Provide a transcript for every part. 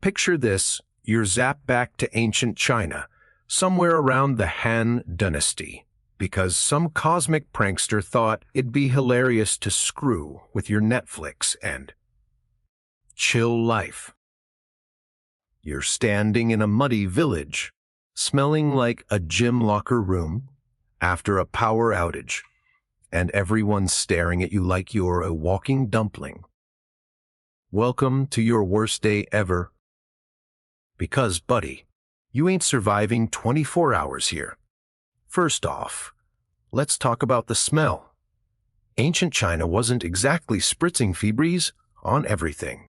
Picture this, you're zapped back to ancient China, somewhere around the Han Dynasty, because some cosmic prankster thought it'd be hilarious to screw with your Netflix and chill life. You're standing in a muddy village, smelling like a gym locker room after a power outage, and everyone's staring at you like you're a walking dumpling. Welcome to your worst day ever. Because, buddy, you ain't surviving 24 hours here. First off, let's talk about the smell. Ancient China wasn't exactly spritzing Febreze on everything.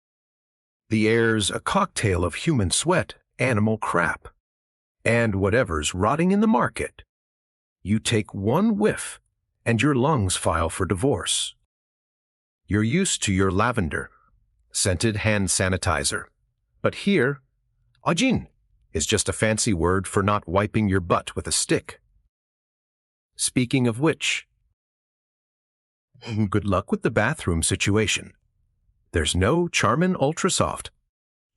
The air's a cocktail of human sweat, animal crap, and whatever's rotting in the market. You take one whiff, and your lungs file for divorce. You're used to your lavender, scented hand sanitizer, but here, ajin is just a fancy word for not wiping your butt with a stick. Speaking of which, good luck with the bathroom situation. There's no Charmin Ultrasoft,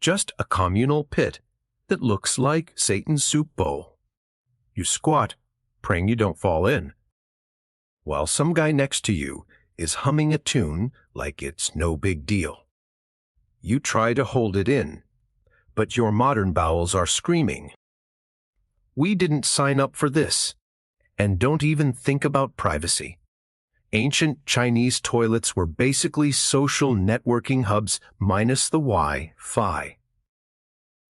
just a communal pit that looks like Satan's soup bowl. You squat, praying you don't fall in, while some guy next to you is humming a tune like it's no big deal. You try to hold it in, but your modern bowels are screaming. We didn't sign up for this, and don't even think about privacy. Ancient Chinese toilets were basically social networking hubs minus the Wi-Fi.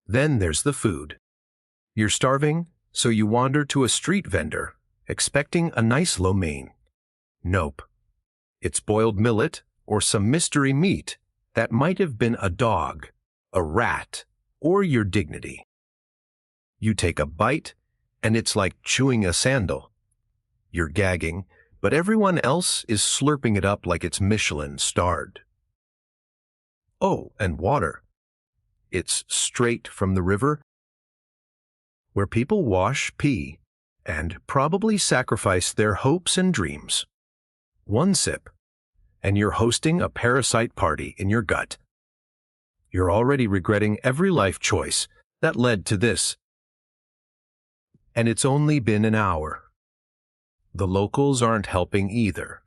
Then there's the food. You're starving, so you wander to a street vendor, expecting a nice lo mein. Nope. It's boiled millet or some mystery meat that might have been a dog, a rat, or your dignity. You take a bite, and it's like chewing a sandal. You're gagging, but everyone else is slurping it up like it's Michelin-starred. Oh, and water. It's straight from the river, where people wash, pee, and probably sacrifice their hopes and dreams. One sip, and you're hosting a parasite party in your gut. You're already regretting every life choice that led to this. And it's only been an hour. The locals aren't helping either.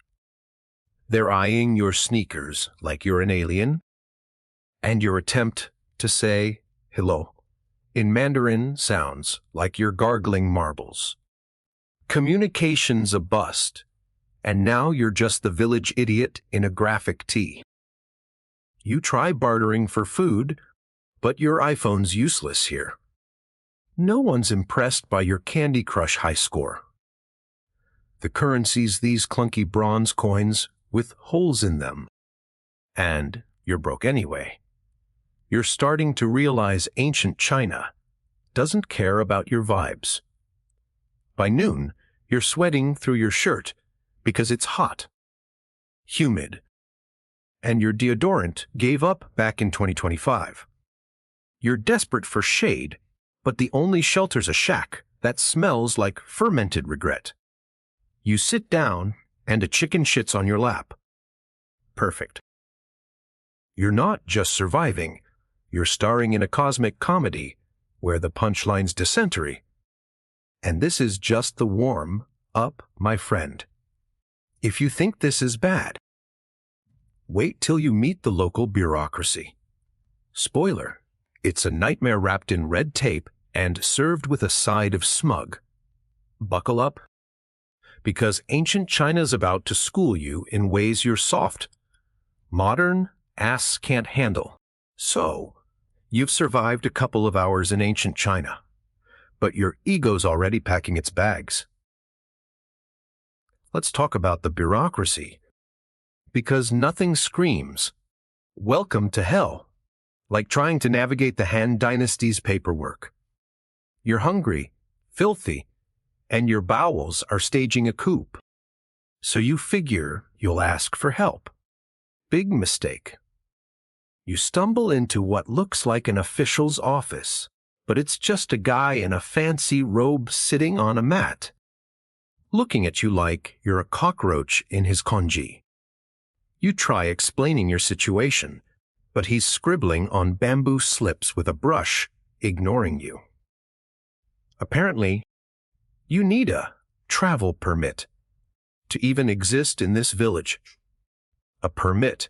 They're eyeing your sneakers like you're an alien, and your attempt to say hello in Mandarin sounds like you're gargling marbles. Communication's a bust, and now you're just the village idiot in a graphic tee. You try bartering for food, but your iPhone's useless here. No one's impressed by your Candy Crush high score. The currency's these clunky bronze coins with holes in them. And you're broke anyway. You're starting to realize ancient China doesn't care about your vibes. By noon, you're sweating through your shirt because it's hot, humid, and your deodorant gave up back in 2025. You're desperate for shade, but the only shelter's a shack that smells like fermented regret. You sit down, and a chicken shits on your lap. Perfect. You're not just surviving, you're starring in a cosmic comedy where the punchline's dysentery. And this is just the warm-up, my friend. If you think this is bad, wait till you meet the local bureaucracy. Spoiler, it's a nightmare wrapped in red tape and served with a side of smug. Buckle up, because ancient China's about to school you in ways you're soft, modern ass can't handle. So, you've survived a couple of hours in ancient China, but your ego's already packing its bags. Let's talk about the bureaucracy, because nothing screams, "Welcome to hell," like trying to navigate the Han Dynasty's paperwork. You're hungry, filthy, and your bowels are staging a coup. So you figure you'll ask for help. Big mistake. You stumble into what looks like an official's office, but it's just a guy in a fancy robe sitting on a mat, looking at you like you're a cockroach in his congee. You try explaining your situation, but he's scribbling on bamboo slips with a brush, ignoring you. Apparently, you need a travel permit to even exist in this village. A permit.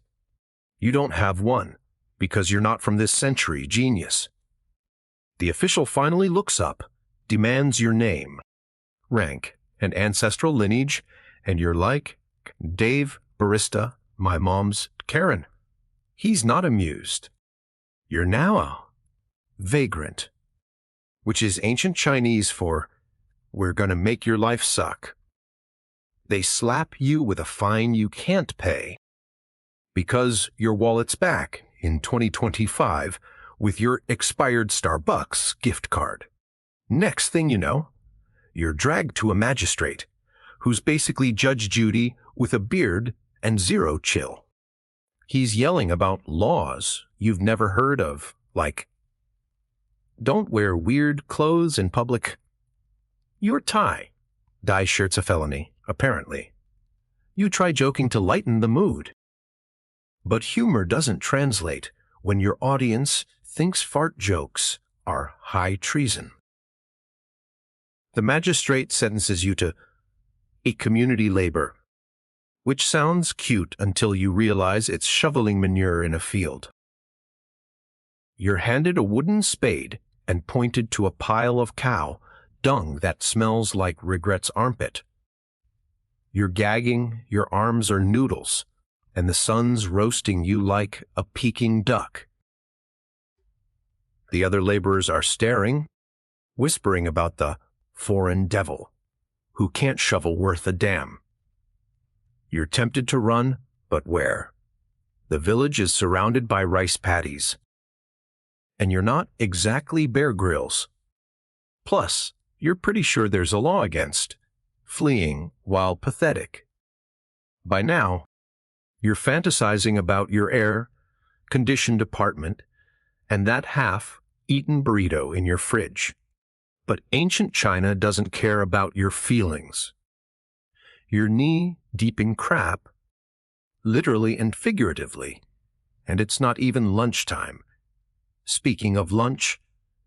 You don't have one because you're not from this century, genius. The official finally looks up, demands your name, rank, and ancestral lineage, and you're like, Dave, barista, my mom's Karen. He's not amused. You're now a vagrant, which is ancient Chinese for, we're gonna make your life suck. They slap you with a fine you can't pay because your wallet's back in 2025 with your expired Starbucks gift card. Next thing you know, you're dragged to a magistrate who's basically Judge Judy with a beard and zero chill. He's yelling about laws you've never heard of, like, don't wear weird clothes in public. Your tie. Dye shirt's a felony, apparently. You try joking to lighten the mood. But humor doesn't translate when your audience thinks fart jokes are high treason. The magistrate sentences you to a community labor, which sounds cute until you realize it's shoveling manure in a field. You're handed a wooden spade and pointed to a pile of cow dung that smells like regret's armpit. You're gagging, your arms are noodles, and the sun's roasting you like a Peking duck. The other laborers are staring, whispering about the foreign devil who can't shovel worth a damn. You're tempted to run, but where? The village is surrounded by rice paddies. And you're not exactly Bear Grylls. Plus, you're pretty sure there's a law against fleeing while pathetic. By now, you're fantasizing about your air-conditioned apartment and that half-eaten burrito in your fridge. But ancient China doesn't care about your feelings. You're knee-deep in crap, literally and figuratively, and it's not even lunchtime. Speaking of lunch,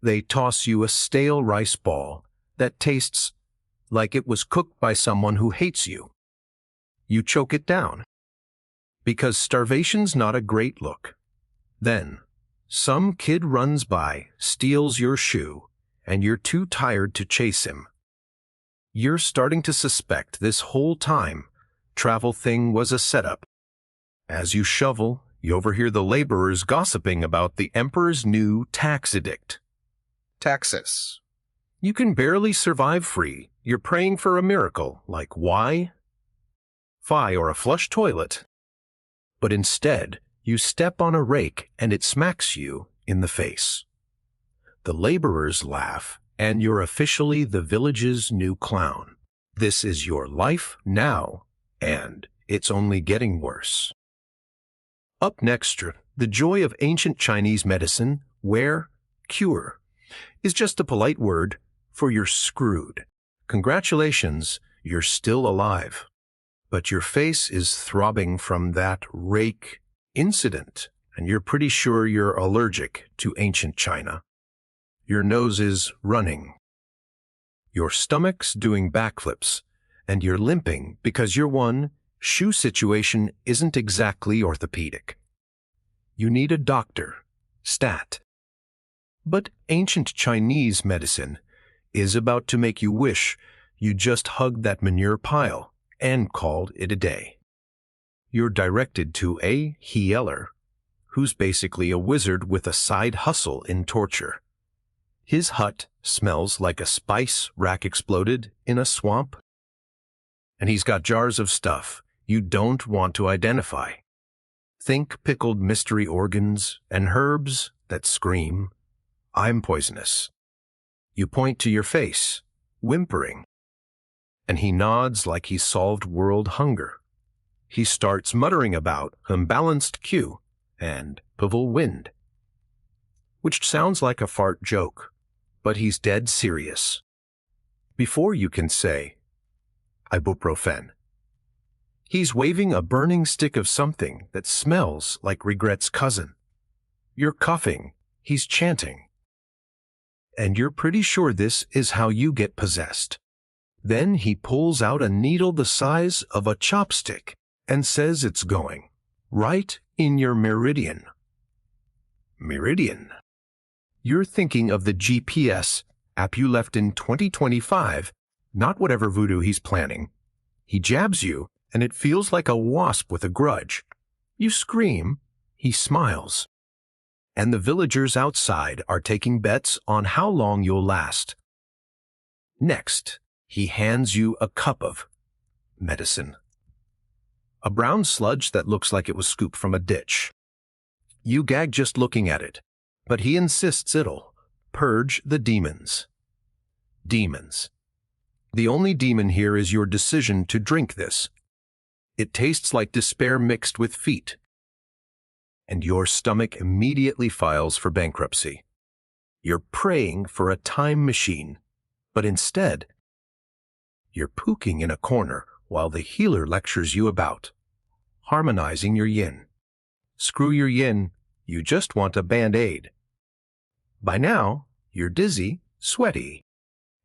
they toss you a stale rice ball that tastes like it was cooked by someone who hates you. You choke it down, because starvation's not a great look. Then, some kid runs by, steals your shoe, and you're too tired to chase him. You're starting to suspect this whole time travel thing was a setup. As you shovel, you overhear the laborers gossiping about the emperor's new tax edict. Taxes. You can barely survive free. You're praying for a miracle, like why? Fi or a flush toilet. But instead, you step on a rake and it smacks you in the face. The laborers laugh, and you're officially the village's new clown. This is your life now, and it's only getting worse. Up next, the joy of ancient Chinese medicine, where cure is just a polite word for you're screwed. Congratulations, you're still alive. But your face is throbbing from that rake incident, and you're pretty sure you're allergic to ancient China. Your nose is running. Your stomach's doing backflips, and you're limping because your shoe situation isn't exactly orthopedic. You need a doctor, stat. But ancient Chinese medicine is about to make you wish you just hugged that manure pile and called it a day. You're directed to a healer, who's basically a wizard with a side hustle in torture. His hut smells like a spice rack exploded in a swamp, and he's got jars of stuff you don't want to identify. Think pickled mystery organs and herbs that scream, I'm poisonous. You point to your face, whimpering, and he nods like he's solved world hunger. He starts muttering about unbalanced Q and pivotal wind, which sounds like a fart joke, but he's dead serious. Before you can say, ibuprofen, he's waving a burning stick of something that smells like regret's cousin. You're coughing. He's chanting. And you're pretty sure this is how you get possessed. Then he pulls out a needle the size of a chopstick and says it's going right in your meridian. Meridian. You're thinking of the GPS app you left in 2025, not whatever voodoo he's planning. He jabs you, and it feels like a wasp with a grudge. You scream. He smiles. And the villagers outside are taking bets on how long you'll last. Next, he hands you a cup of medicine. A brown sludge that looks like it was scooped from a ditch. You gag just looking at it, but he insists it'll purge the demons. Demons. The only demon here is your decision to drink this. It tastes like despair mixed with feet. And your stomach immediately files for bankruptcy. You're praying for a time machine, but instead, you're puking in a corner while the healer lectures you about harmonizing your yin. Screw your yin, you just want a band-aid. By now, you're dizzy, sweaty,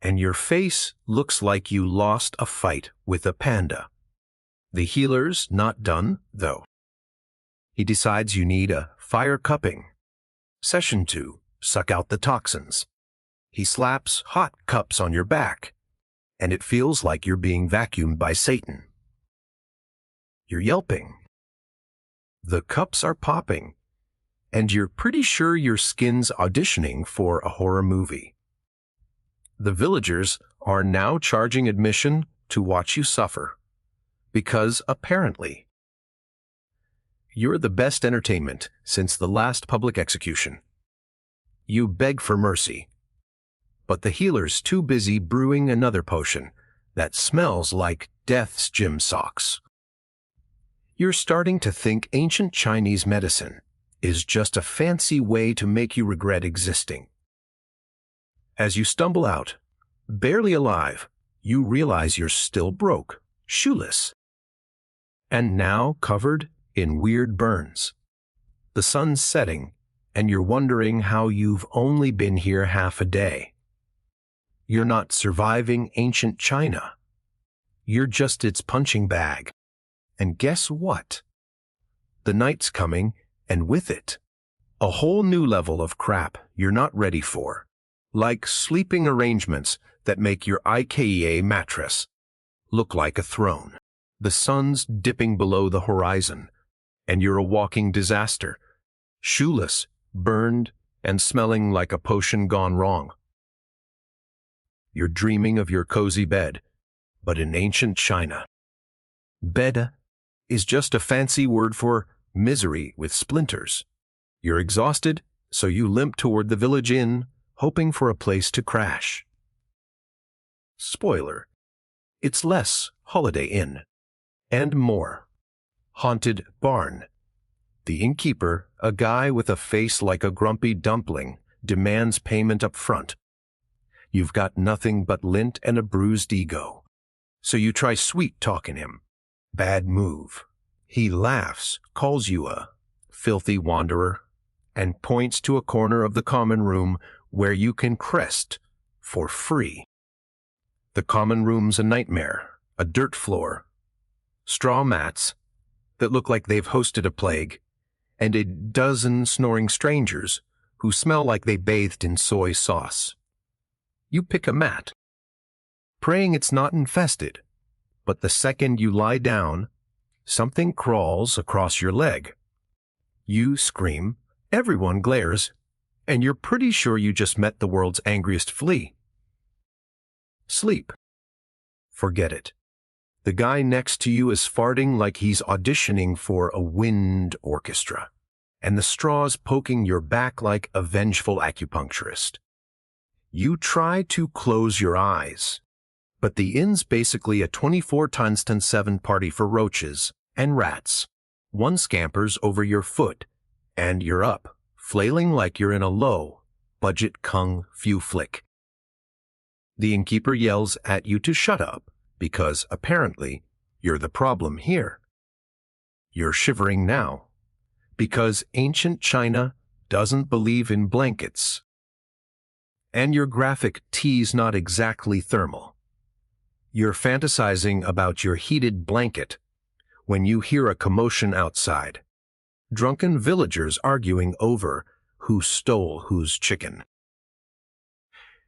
and your face looks like you lost a fight with a panda. The healer's not done, though. He decides you need a fire cupping. Session 2, suck out the toxins. He slaps hot cups on your back, and it feels like you're being vacuumed by Satan. You're yelping. The cups are popping, and you're pretty sure your skin's auditioning for a horror movie. The villagers are now charging admission to watch you suffer, because apparently, you're the best entertainment since the last public execution. You beg for mercy, but the healer's too busy brewing another potion that smells like death's gym socks. You're starting to think ancient Chinese medicine is just a fancy way to make you regret existing. As you stumble out, barely alive, you realize you're still broke, shoeless, and now covered in weird burns. The sun's setting, and you're wondering how you've only been here half a day. You're not surviving ancient China. You're just its punching bag. And guess what? The night's coming, and with it, a whole new level of crap you're not ready for, like sleeping arrangements that make your IKEA mattress look like a throne. The sun's dipping below the horizon, and you're a walking disaster, shoeless, burned, and smelling like a potion gone wrong. You're dreaming of your cozy bed, but in ancient China, bed is just a fancy word for misery with splinters. You're exhausted, so you limp toward the village inn, hoping for a place to crash. Spoiler, it's less Holiday Inn, and more haunted barn. The innkeeper, a guy with a face like a grumpy dumpling, demands payment up front. You've got nothing but lint and a bruised ego, so you try sweet-talking him. Bad move. He laughs, calls you a filthy wanderer, and points to a corner of the common room where you can crest for free. The common room's a nightmare, a dirt floor, straw mats that look like they've hosted a plague, and a dozen snoring strangers who smell like they bathed in soy sauce. You pick a mat, praying it's not infested, but the second you lie down, something crawls across your leg. You scream, everyone glares, and you're pretty sure you just met the world's angriest flea. Sleep. Forget it. The guy next to you is farting like he's auditioning for a wind orchestra, and the straw's poking your back like a vengeful acupuncturist. You try to close your eyes, but the inn's basically a 24x7 party for roaches and rats. One scampers over your foot, and you're up, flailing like you're in a low-budget kung fu flick. The innkeeper yells at you to shut up, because apparently you're the problem here. You're shivering now, because ancient China doesn't believe in blankets. And your graphic tee's not exactly thermal. You're fantasizing about your heated blanket when you hear a commotion outside. Drunken villagers arguing over who stole whose chicken.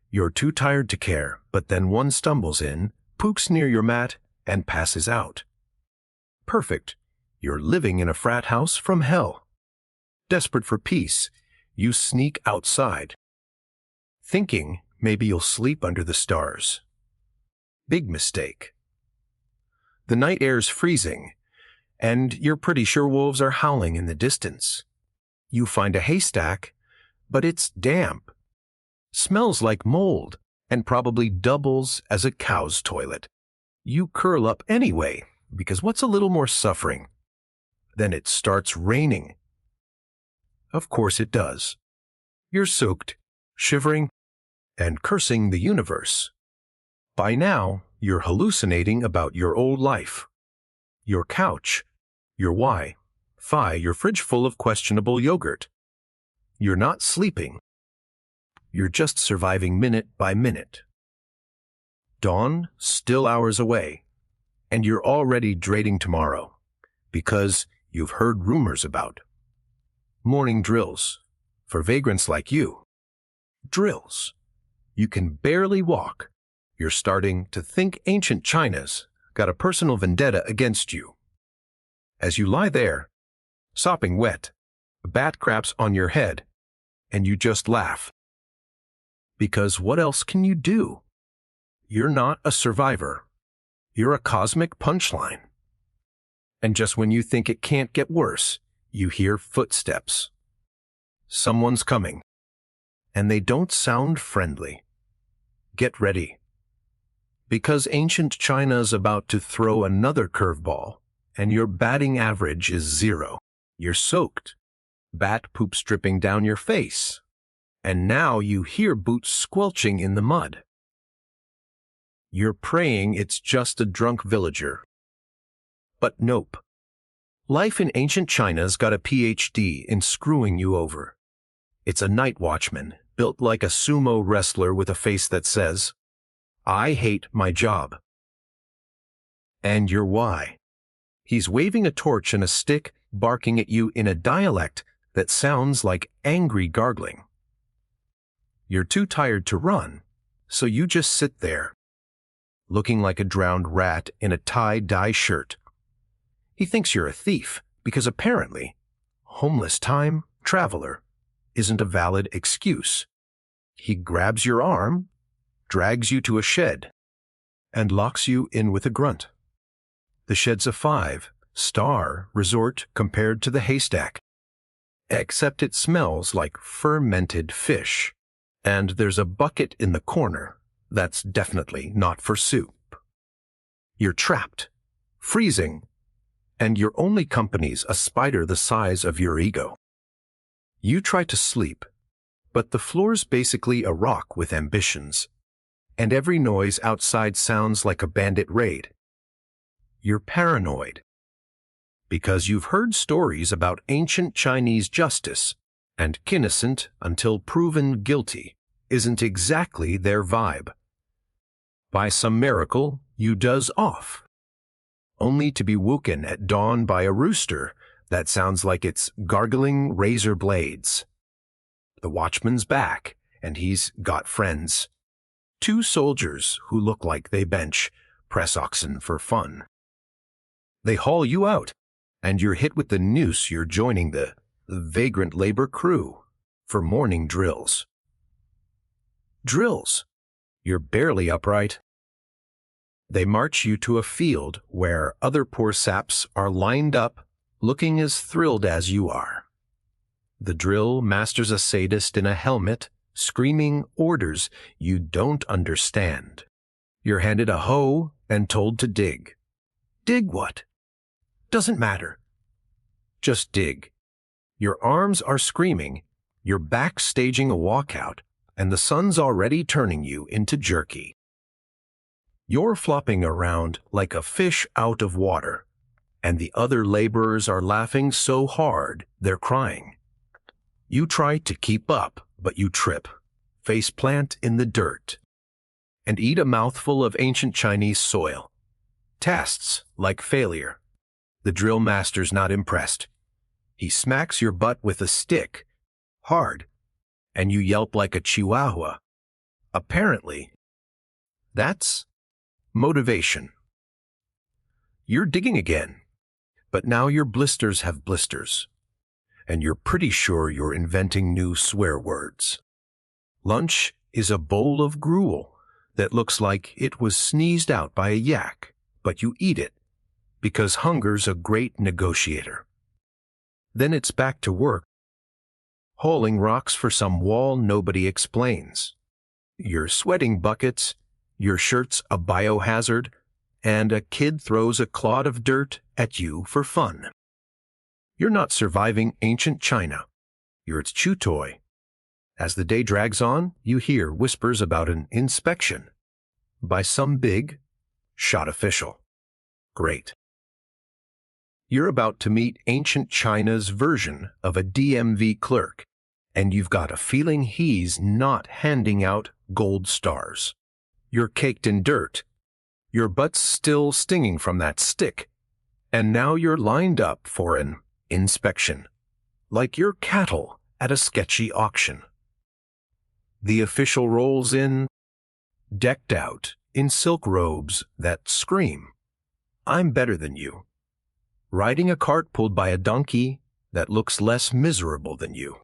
You're too tired to care, but then one stumbles in, pooks near your mat, and passes out. Perfect. You're living in a frat house from hell. Desperate for peace, you sneak outside, thinking maybe you'll sleep under the stars. Big mistake. The night air's freezing, and you're pretty sure wolves are howling in the distance. You find a haystack, but it's damp, smells like mold, and probably doubles as a cow's toilet. You curl up anyway, because what's a little more suffering? Then it starts raining. Of course it does. You're soaked, shivering, and cursing the universe. By now, you're hallucinating about your old life, your couch, your Wi-Fi, your fridge full of questionable yogurt. You're not sleeping. You're just surviving minute by minute. Dawn, still hours away, and you're already dreading tomorrow, because you've heard rumors about morning drills for vagrants like you. Drills. You can barely walk. You're starting to think ancient China's got a personal vendetta against you. As you lie there, sopping wet, a bat craps on your head, and you just laugh. Because what else can you do? You're not a survivor. You're a cosmic punchline. And just when you think it can't get worse, you hear footsteps. Someone's coming, and they don't sound friendly. Get ready. Because ancient China's about to throw another curveball, and your batting average is 0. You're soaked. Bat poop dripping down your face. And now you hear boots squelching in the mud. You're praying it's just a drunk villager. But nope. Life in ancient China's got a PhD in screwing you over. It's a night watchman, built like a sumo wrestler with a face that says, "I hate my job." And you're why. He's waving a torch and a stick, barking at you in a dialect that sounds like angry gargling. You're too tired to run, so you just sit there, looking like a drowned rat in a tie-dye shirt. He thinks you're a thief, because apparently, homeless time traveler isn't a valid excuse. He grabs your arm, drags you to a shed, and locks you in with a grunt. The shed's a 5-star resort compared to the haystack, except it smells like fermented fish, and there's a bucket in the corner that's definitely not for soup. You're trapped, freezing, and your only company's a spider the size of your ego. You try to sleep, but the floor's basically a rock with ambitions, and every noise outside sounds like a bandit raid. You're paranoid, because you've heard stories about ancient Chinese justice, and innocent until proven guilty isn't exactly their vibe. By some miracle, you doze off, only to be woken at dawn by a rooster that sounds like it's gargling razor blades. The watchman's back, and he's got friends. 2 soldiers who look like they bench press oxen for fun. They haul you out, and you're hit with the noose you're joining the vagrant labor crew for morning drills. Drills. You're barely upright. They march you to a field where other poor saps are lined up, looking as thrilled as you are. The drill master's a sadist in a helmet, screaming orders you don't understand. You're handed a hoe and told to dig. Dig what? Doesn't matter. Just dig. Your arms are screaming, your back staging a walkout, and the sun's already turning you into jerky. You're flopping around like a fish out of water, and the other laborers are laughing so hard they're crying. You try to keep up, but you trip, face plant in the dirt, and eat a mouthful of ancient Chinese soil. Tasks like failure. The drill master's not impressed. He smacks your butt with a stick, hard, and you yelp like a chihuahua. Apparently, that's motivation. You're digging again, but now your blisters have blisters, and you're pretty sure you're inventing new swear words. Lunch is a bowl of gruel that looks like it was sneezed out by a yak, but you eat it because hunger's a great negotiator. Then it's back to work, hauling rocks for some wall nobody explains. You're sweating buckets, your shirt's a biohazard, and a kid throws a clod of dirt at you for fun. You're not surviving ancient China. You're its chew toy. As the day drags on, you hear whispers about an inspection by some big shot official. Great. You're about to meet ancient China's version of a DMV clerk, and you've got a feeling he's not handing out gold stars. You're caked in dirt. Your butt's still stinging from that stick, and now you're lined up for an inspection, like you're cattle at a sketchy auction. The official rolls in, decked out in silk robes that scream, "I'm better than you," riding a cart pulled by a donkey that looks less miserable than you.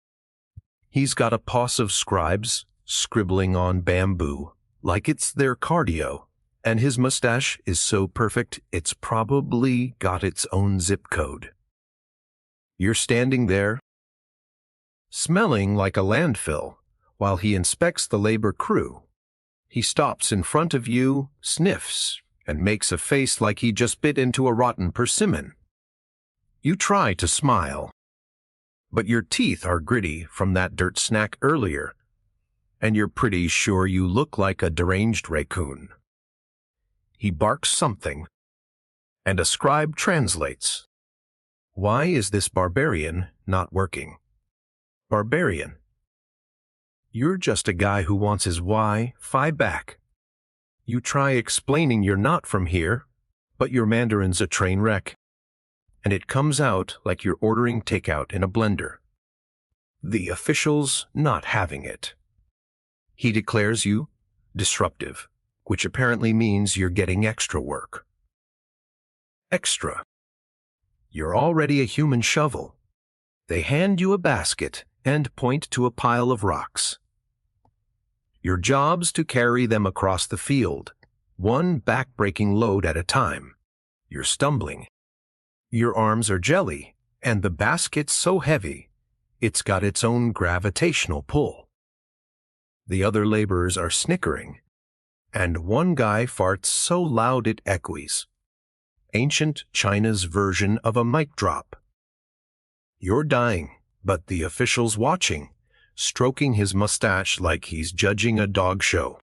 He's got a posse of scribes scribbling on bamboo like it's their cardio, and his mustache is so perfect it's probably got its own zip code. You're standing there, smelling like a landfill, while he inspects the labor crew. He stops in front of you, sniffs, and makes a face like he just bit into a rotten persimmon. You try to smile, but your teeth are gritty from that dirt snack earlier, and you're pretty sure you look like a deranged raccoon. He barks something, and a scribe translates. Why is this barbarian not working? Barbarian. You're just a guy who wants his Wi-Fi back. You try explaining you're not from here, but your Mandarin's a train wreck, and it comes out like you're ordering takeout in a blender. The official's not having it. He declares you disruptive, which apparently means you're getting extra work. Extra. You're already a human shovel. They hand you a basket and point to a pile of rocks. Your job's to carry them across the field, one back-breaking load at a time. You're stumbling. Your arms are jelly, and the basket's so heavy, it's got its own gravitational pull. The other laborers are snickering, and one guy farts so loud it echoes. Ancient China's version of a mic drop. You're dying, but the official's watching, stroking his mustache like he's judging a dog show.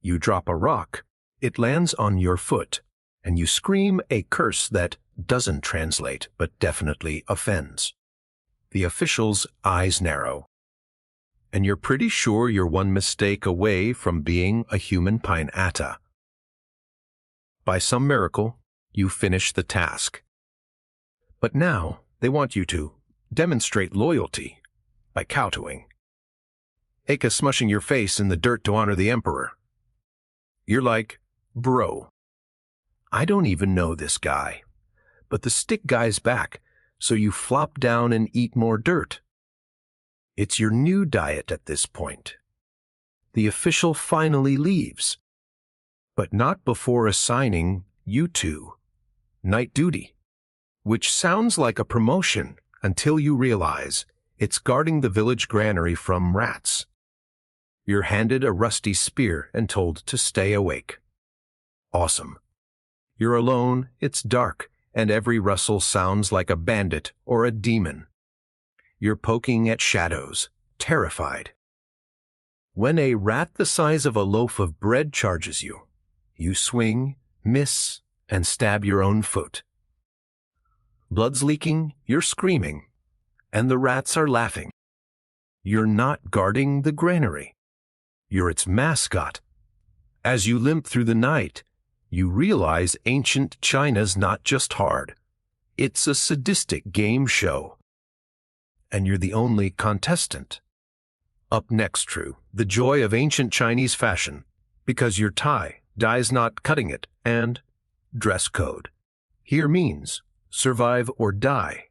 You drop a rock, it lands on your foot, and you scream a curse that doesn't translate but definitely offends. The official's eyes narrow, and you're pretty sure you're one mistake away from being a human piñata. By some miracle, you finish the task. But now they want you to demonstrate loyalty by kowtowing. Aka smushing your face in the dirt to honor the emperor. You're like, bro, I don't even know this guy, but the stick guy's back, so you flop down and eat more dirt. It's your new diet at this point. The official finally leaves, but not before assigning you two night duty, which sounds like a promotion until you realize it's guarding the village granary from rats. You're handed a rusty spear and told to stay awake. Awesome. You're alone, it's dark, and every rustle sounds like a bandit or a demon. You're poking at shadows, terrified. When a rat the size of a loaf of bread charges you, you swing, miss, and stab your own foot. Blood's leaking, you're screaming, and the rats are laughing. You're not guarding the granary. You're its mascot. As you limp through the night, you realize ancient China's not just hard. It's a sadistic game show. And you're the only contestant. Up next, True, the joy of ancient Chinese fashion, because your dye's not cutting it, and dress code. Here means survive or die.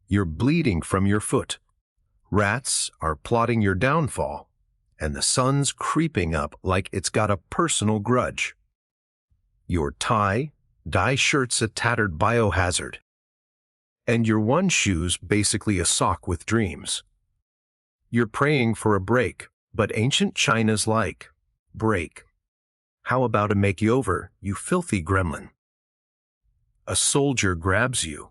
You're bleeding from your foot. Rats are plotting your downfall, and the sun's creeping up like it's got a personal grudge. Your dye shirt's a tattered biohazard, and your one shoe's basically a sock with dreams. You're praying for a break, but ancient China's like, break. How about a make-you-over, you filthy gremlin? A soldier grabs you,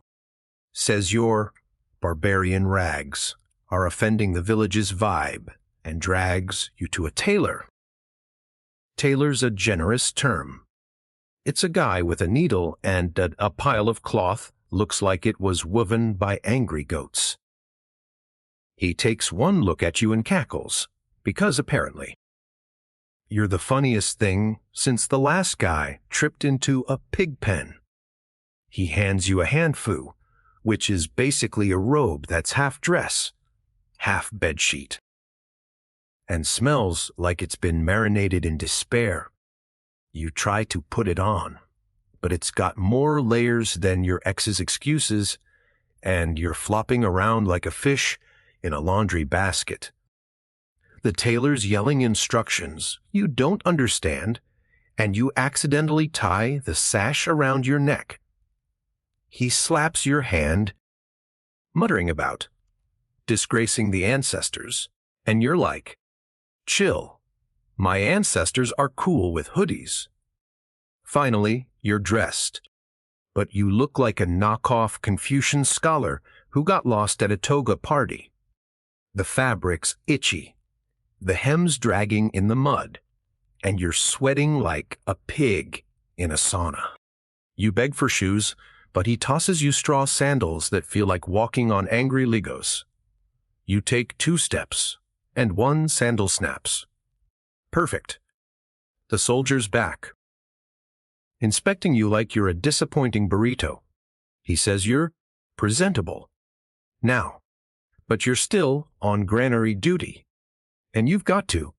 says your barbarian rags are offending the village's vibe, and drags you to a tailor. Tailor's a generous term. It's a guy with a needle and a pile of cloth looks like it was woven by angry goats. He takes one look at you and cackles, because apparently you're the funniest thing since the last guy tripped into a pig pen. He hands you a hanfu, which is basically a robe that's half dress, half bedsheet, and smells like it's been marinated in despair. You try to put it on, but it's got more layers than your ex's excuses, and you're flopping around like a fish in a laundry basket. The tailor's yelling instructions you don't understand, and you accidentally tie the sash around your neck. He slaps your hand, muttering about disgracing the ancestors, and you're like, chill, my ancestors are cool with hoodies. Finally, you're dressed, but you look like a knockoff Confucian scholar who got lost at a toga party. The fabric's itchy, the hem's dragging in the mud, and you're sweating like a pig in a sauna. You beg for shoes, but he tosses you straw sandals that feel like walking on angry Legos. You take 2 steps, and 1 sandal snaps. Perfect. The soldier's back, inspecting you like you're a disappointing burrito. He says you're presentable now, but you're still on granary duty, and you've got to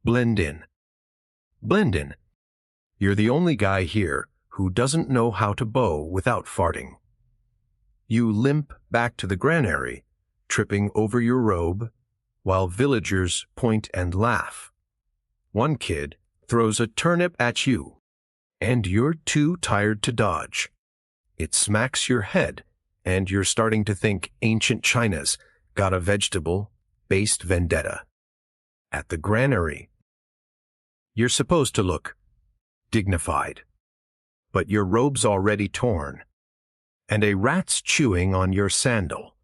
blend in. Blend in. You're the only guy here who doesn't know how to bow without farting. You limp back to the granary, tripping over your robe, while villagers point and laugh. One kid throws a turnip at you, and you're too tired to dodge. It smacks your head, and you're starting to think ancient China's got a vegetable-based vendetta. At the granary, you're supposed to look dignified, but your robe's already torn, and a rat's chewing on your sandal.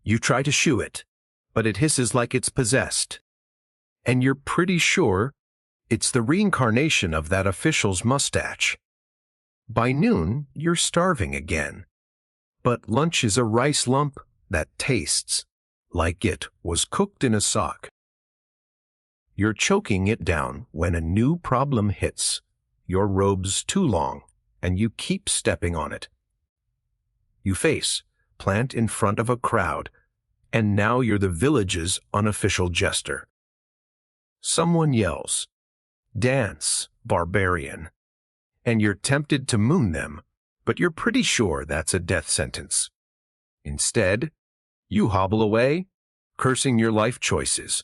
You try to shoo it, but it hisses like it's possessed, and you're pretty sure it's the reincarnation of that official's mustache. By noon, you're starving again, but lunch is a rice lump that tastes like it was cooked in a sock. You're choking it down when a new problem hits. Your robe's too long, and you keep stepping on it. You plant in front of a crowd, and now you're the village's unofficial jester. Someone yells, "Dance, barbarian," and you're tempted to moon them, but you're pretty sure that's a death sentence. Instead, you hobble away, cursing your life choices.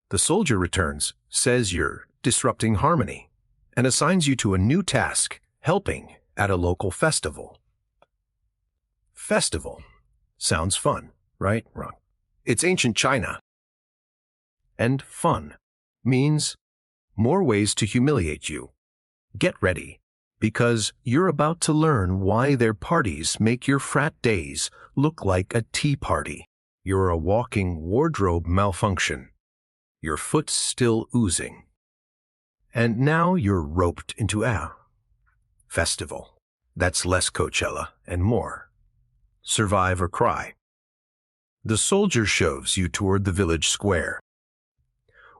The soldier returns, says you're disrupting harmony, and assigns you to a new task, helping at a local festival. Festival. Sounds fun, right? Wrong. It's ancient China. And fun means more ways to humiliate you. Get ready, because you're about to learn why their parties make your frat days look like a tea party. You're a walking wardrobe malfunction. Your foot's still oozing. And now you're roped into a festival. That's less Coachella and more. Survive or cry. The soldier shoves you toward the village square,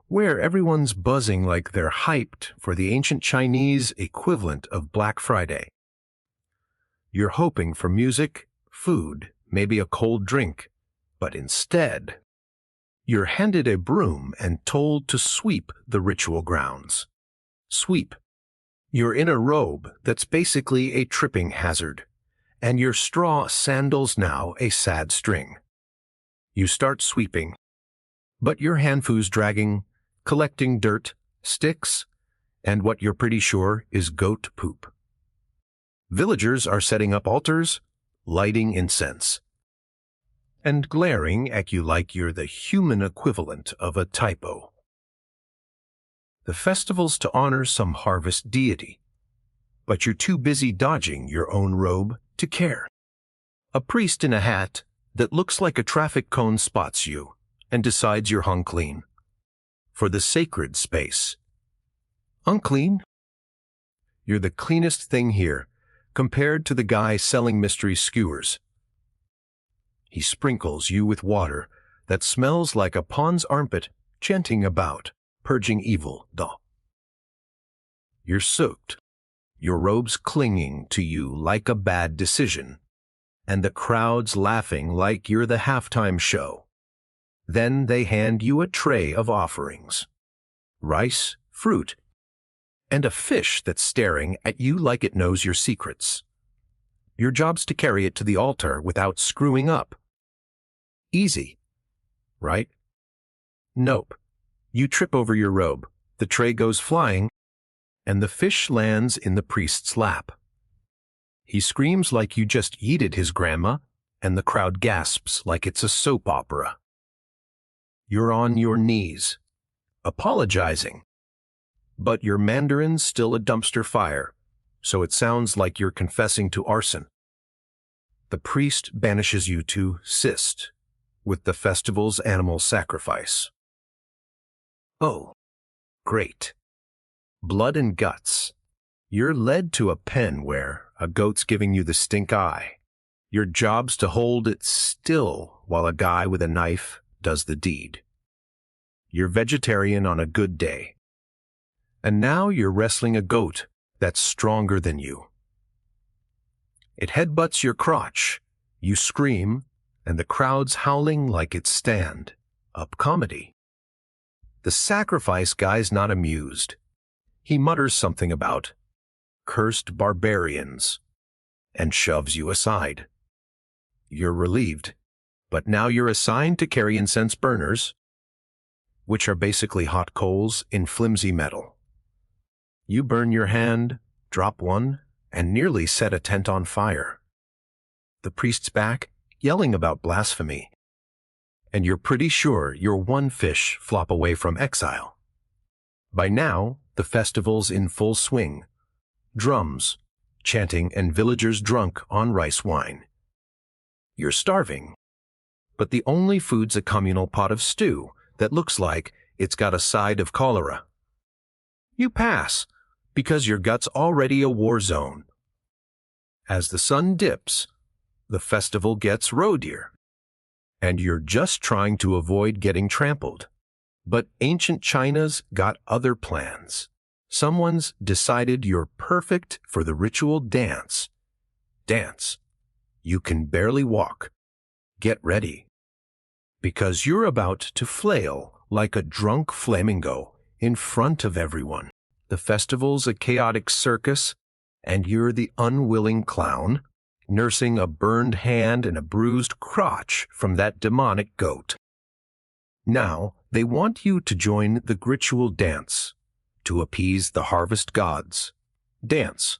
where everyone's buzzing like they're hyped for the ancient Chinese equivalent of Black Friday. You're hoping for music, food, maybe a cold drink, but instead, you're handed a broom and told to sweep the ritual grounds. Sweep. You're in a robe that's basically a tripping hazard, and your straw sandals now a sad string. You start sweeping, but your handfu's dragging, collecting dirt, sticks, and what you're pretty sure is goat poop. Villagers are setting up altars, lighting incense, and glaring at you like you're the human equivalent of a typo. The festival's to honor some harvest deity, but you're too busy dodging your own robe to care. A priest in a hat that looks like a traffic cone spots you and decides you're hung clean for the sacred space. Unclean? You're the cleanest thing here compared to the guy selling mystery skewers. He sprinkles you with water that smells like a pawn's armpit, chanting about purging evil. You're soaked, your robes clinging to you like a bad decision, and the crowd's laughing like you're the halftime show. Then they hand you a tray of offerings, rice, fruit, and a fish that's staring at you like it knows your secrets. Your job's to carry it to the altar without screwing up. Easy, right? Nope. You trip over your robe, the tray goes flying, and the fish lands in the priest's lap. He screams like you just yeeted his grandma, and the crowd gasps like it's a soap opera. You're on your knees, apologizing, but your Mandarin's still a dumpster fire, so it sounds like you're confessing to arson. The priest banishes you to Sist, with the festival's animal sacrifice. Oh, great. Blood and guts. You're led to a pen where a goat's giving you the stink eye. Your job's to hold it still while a guy with a knife does the deed. You're vegetarian on a good day. And now you're wrestling a goat that's stronger than you. It headbutts your crotch. You scream, and the crowd's howling like it's stand-up comedy. The sacrifice guy's not amused. He mutters something about cursed barbarians and shoves you aside. You're relieved, but now you're assigned to carry incense burners, which are basically hot coals in flimsy metal. You burn your hand, drop one, and nearly set a tent on fire. The priest's back, yelling about blasphemy, and you're pretty sure you're one fish flop away from exile. By now, the festival's in full swing. Drums, chanting, and villagers drunk on rice wine. You're starving, but the only food's a communal pot of stew that looks like it's got a side of cholera. You pass, because your gut's already a war zone. As the sun dips, the festival gets roadier, and you're just trying to avoid getting trampled. But ancient China's got other plans. Someone's decided you're perfect for the ritual dance. Dance. You can barely walk. Get ready. Because you're about to flail like a drunk flamingo in front of everyone. The festival's a chaotic circus, and you're the unwilling clown, nursing a burned hand and a bruised crotch from that demonic goat. Now, they want you to join the ritual dance, to appease the harvest gods. Dance.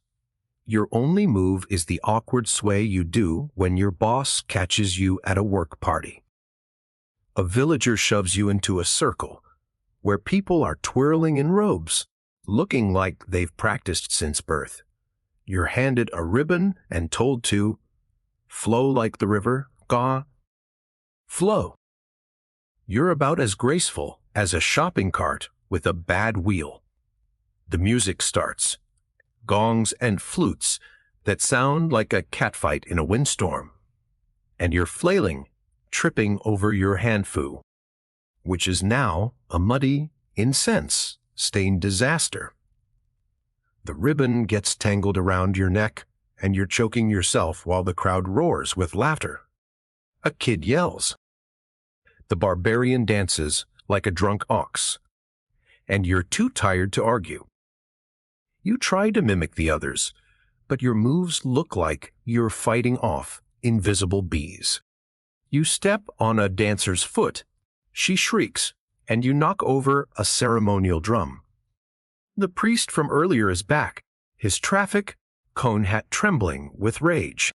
Your only move is the awkward sway you do when your boss catches you at a work party. A villager shoves you into a circle, where people are twirling in robes, looking like they've practiced since birth. You're handed a ribbon and told to flow like the river, flow. You're about as graceful as a shopping cart with a bad wheel. The music starts, gongs and flutes that sound like a catfight in a windstorm. And you're flailing, tripping over your hanfu, which is now a muddy, incense-stained disaster. The ribbon gets tangled around your neck, and you're choking yourself while the crowd roars with laughter. A kid yells. The barbarian dances like a drunk ox, and you're too tired to argue. You try to mimic the others, but your moves look like you're fighting off invisible bees. You step on a dancer's foot, she shrieks, and you knock over a ceremonial drum. The priest from earlier is back, his traffic cone hat trembling with rage,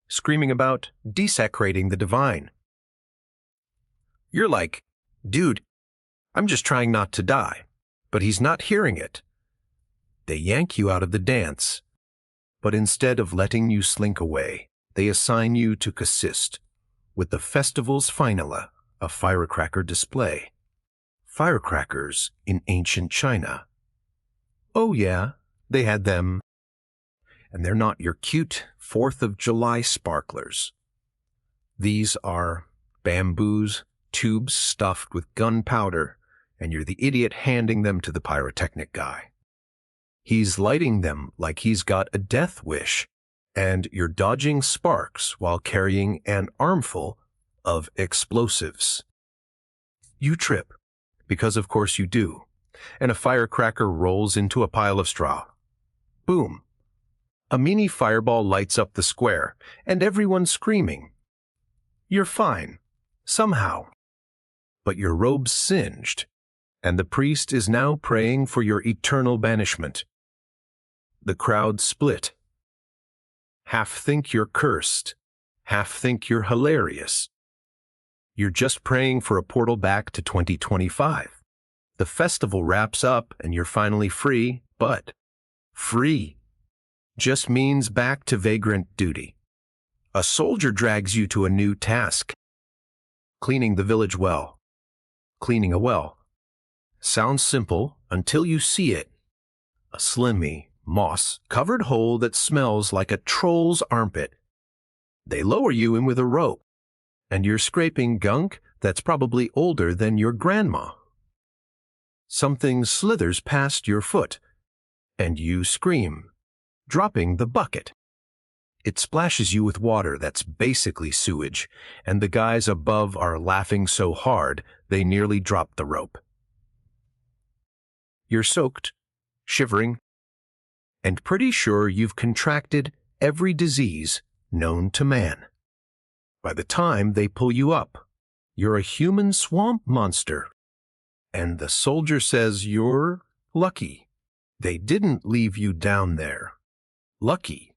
screaming about desecrating the divine. You're like, dude, I'm just trying not to die, but he's not hearing it. They yank you out of the dance, but instead of letting you slink away, they assign you to assist with the festival's finale, a firecracker display. Firecrackers in ancient China. Oh yeah, they had them. And they're not your cute 4th of July sparklers. These are bamboos, tubes stuffed with gunpowder, and you're the idiot handing them to the pyrotechnic guy. He's lighting them like he's got a death wish, and you're dodging sparks while carrying an armful of explosives. You trip, because of course you do, and a firecracker rolls into a pile of straw. Boom! A mini fireball lights up the square, and everyone's screaming. You're fine, somehow. But your robe's singed, and the priest is now praying for your eternal banishment. The crowd split. Half think you're cursed, half think you're hilarious. You're just praying for a portal back to 2025. The festival wraps up and you're finally free, but free just means back to vagrant duty. A soldier drags you to a new task. Cleaning the village well. Cleaning a well. Sounds simple until you see it. A slimy, moss-covered hole that smells like a troll's armpit. They lower you in with a rope, and you're scraping gunk that's probably older than your grandma. Something slithers past your foot, and you scream, dropping the bucket. It splashes you with water that's basically sewage, and the guys above are laughing so hard they nearly drop the rope. You're soaked, shivering, and pretty sure you've contracted every disease known to man. By the time they pull you up, you're a human swamp monster, and the soldier says you're lucky. They didn't leave you down there. Lucky.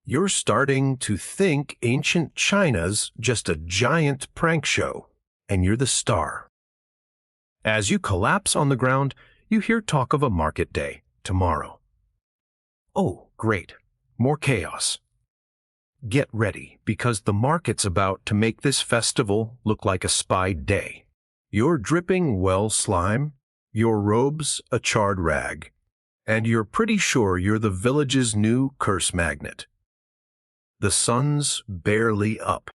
You're starting to think ancient China's just a giant prank show, and you're the star. As you collapse on the ground, you hear talk of a market day tomorrow. Oh, great. More chaos. Get ready, because the market's about to make this festival look like a spy day. You're dripping well slime, your robe's a charred rag, and you're pretty sure you're the village's new curse magnet. The sun's barely up,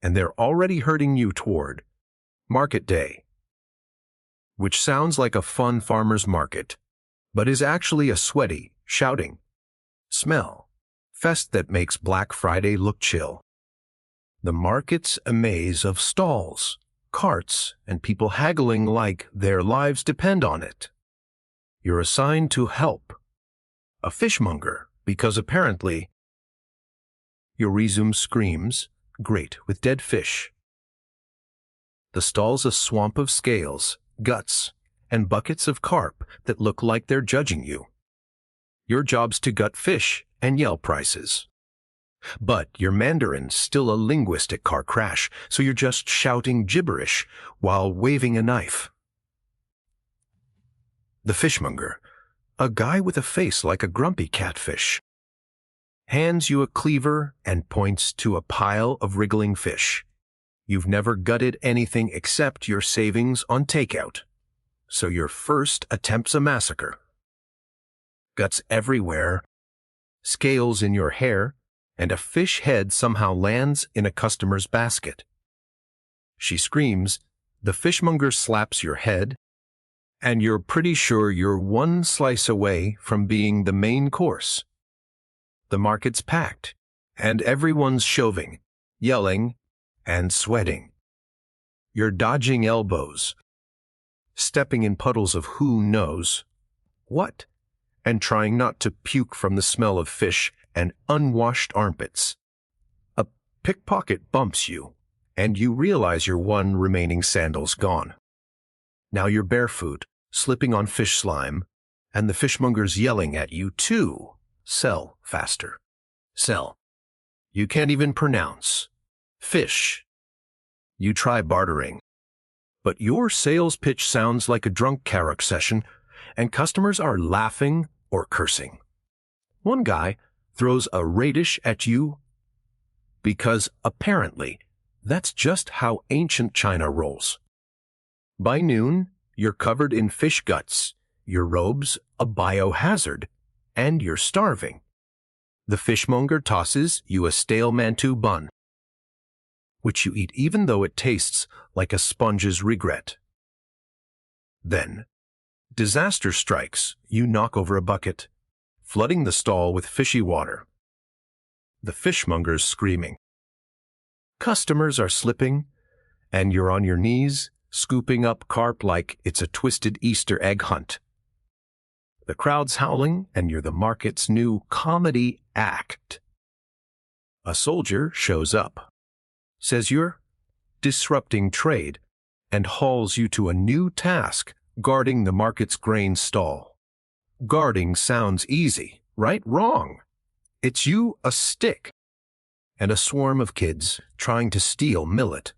and they're already herding you toward Market Day, which sounds like a fun farmer's market, but is actually a sweaty, shouting, smell fest that makes Black Friday look chill. The market's a maze of stalls, carts, and people haggling like their lives depend on it. You're assigned to help a fishmonger, because apparently your resume screams, great with dead fish. The stall's a swamp of scales, guts, and buckets of carp that look like they're judging you. Your job's to gut fish and yell prices. But your Mandarin's still a linguistic car crash, so you're just shouting gibberish while waving a knife. The fishmonger, a guy with a face like a grumpy catfish, hands you a cleaver and points to a pile of wriggling fish. You've never gutted anything except your savings on takeout, so your first attempt's a massacre. Guts everywhere, scales in your hair, and a fish head somehow lands in a customer's basket. She screams, the fishmonger slaps your head, and you're pretty sure you're one slice away from being the main course. The market's packed, and everyone's shoving, yelling, and sweating. You're dodging elbows, stepping in puddles of who knows what, and trying not to puke from the smell of fish and unwashed armpits. A pickpocket bumps you, and you realize your one remaining sandal's gone. Now you're barefoot, slipping on fish slime, and the fishmonger's yelling at you too. Sell faster. Sell. You can't even pronounce. Fish. You try bartering, but your sales pitch sounds like a drunk karaoke session, and customers are laughing or cursing. One guy throws a radish at you because apparently that's just how ancient China rolls. By noon, you're covered in fish guts, your robe's a biohazard, and you're starving. The fishmonger tosses you a stale mantou bun, which you eat even though it tastes like a sponge's regret. Then, disaster strikes. You knock over a bucket, flooding the stall with fishy water. The fishmonger's screaming. Customers are slipping, and you're on your knees, scooping up carp like it's a twisted Easter egg hunt. The crowd's howling, and you're the market's new comedy act. A soldier shows up, says you're disrupting trade, and hauls you to a new task, guarding the market's grain stall. Guarding sounds easy, right? Wrong. It's you, a stick, and a swarm of kids trying to steal millet.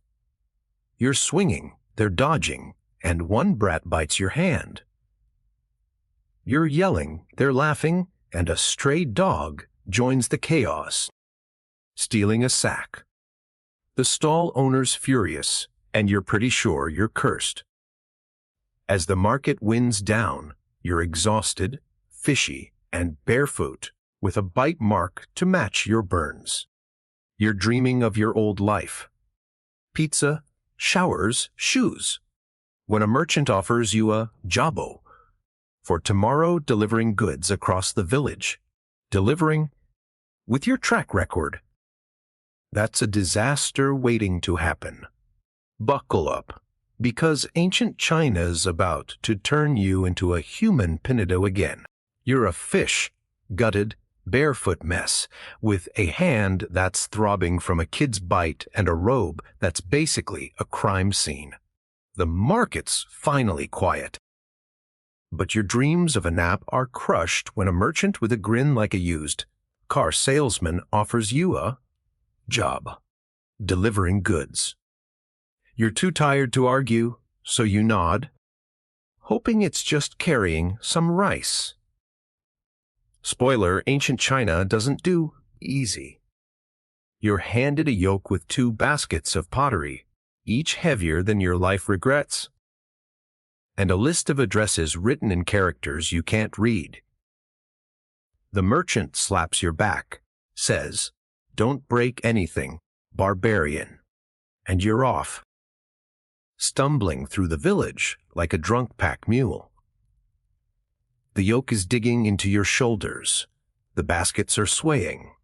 You're swinging, they're dodging, and one brat bites your hand. You're yelling, they're laughing, and a stray dog joins the chaos, stealing a sack. The stall owner's furious, and you're pretty sure you're cursed. As the market winds down, you're exhausted, fishy, and barefoot, with a bite mark to match your burns. You're dreaming of your old life. Pizza, showers, shoes. When a merchant offers you a jobbo for tomorrow delivering goods across the village, delivering with your track record. That's a disaster waiting to happen. Buckle up, because ancient China's about to turn you into a human pinito again. You're a fish, gutted, barefoot mess, with a hand that's throbbing from a kid's bite and a robe that's basically a crime scene. The market's finally quiet. But your dreams of a nap are crushed when a merchant with a grin like a used car salesman offers you a job, delivering goods. You're too tired to argue, so you nod, hoping it's just carrying some rice. Spoiler, ancient China doesn't do easy. You're handed a yoke with 2 baskets of pottery, each heavier than your life regrets, and a list of addresses written in characters you can't read. The merchant slaps your back, says, "Don't break anything, barbarian," and you're off, stumbling through the village like a drunk pack mule. The yoke is digging into your shoulders, the baskets are swaying,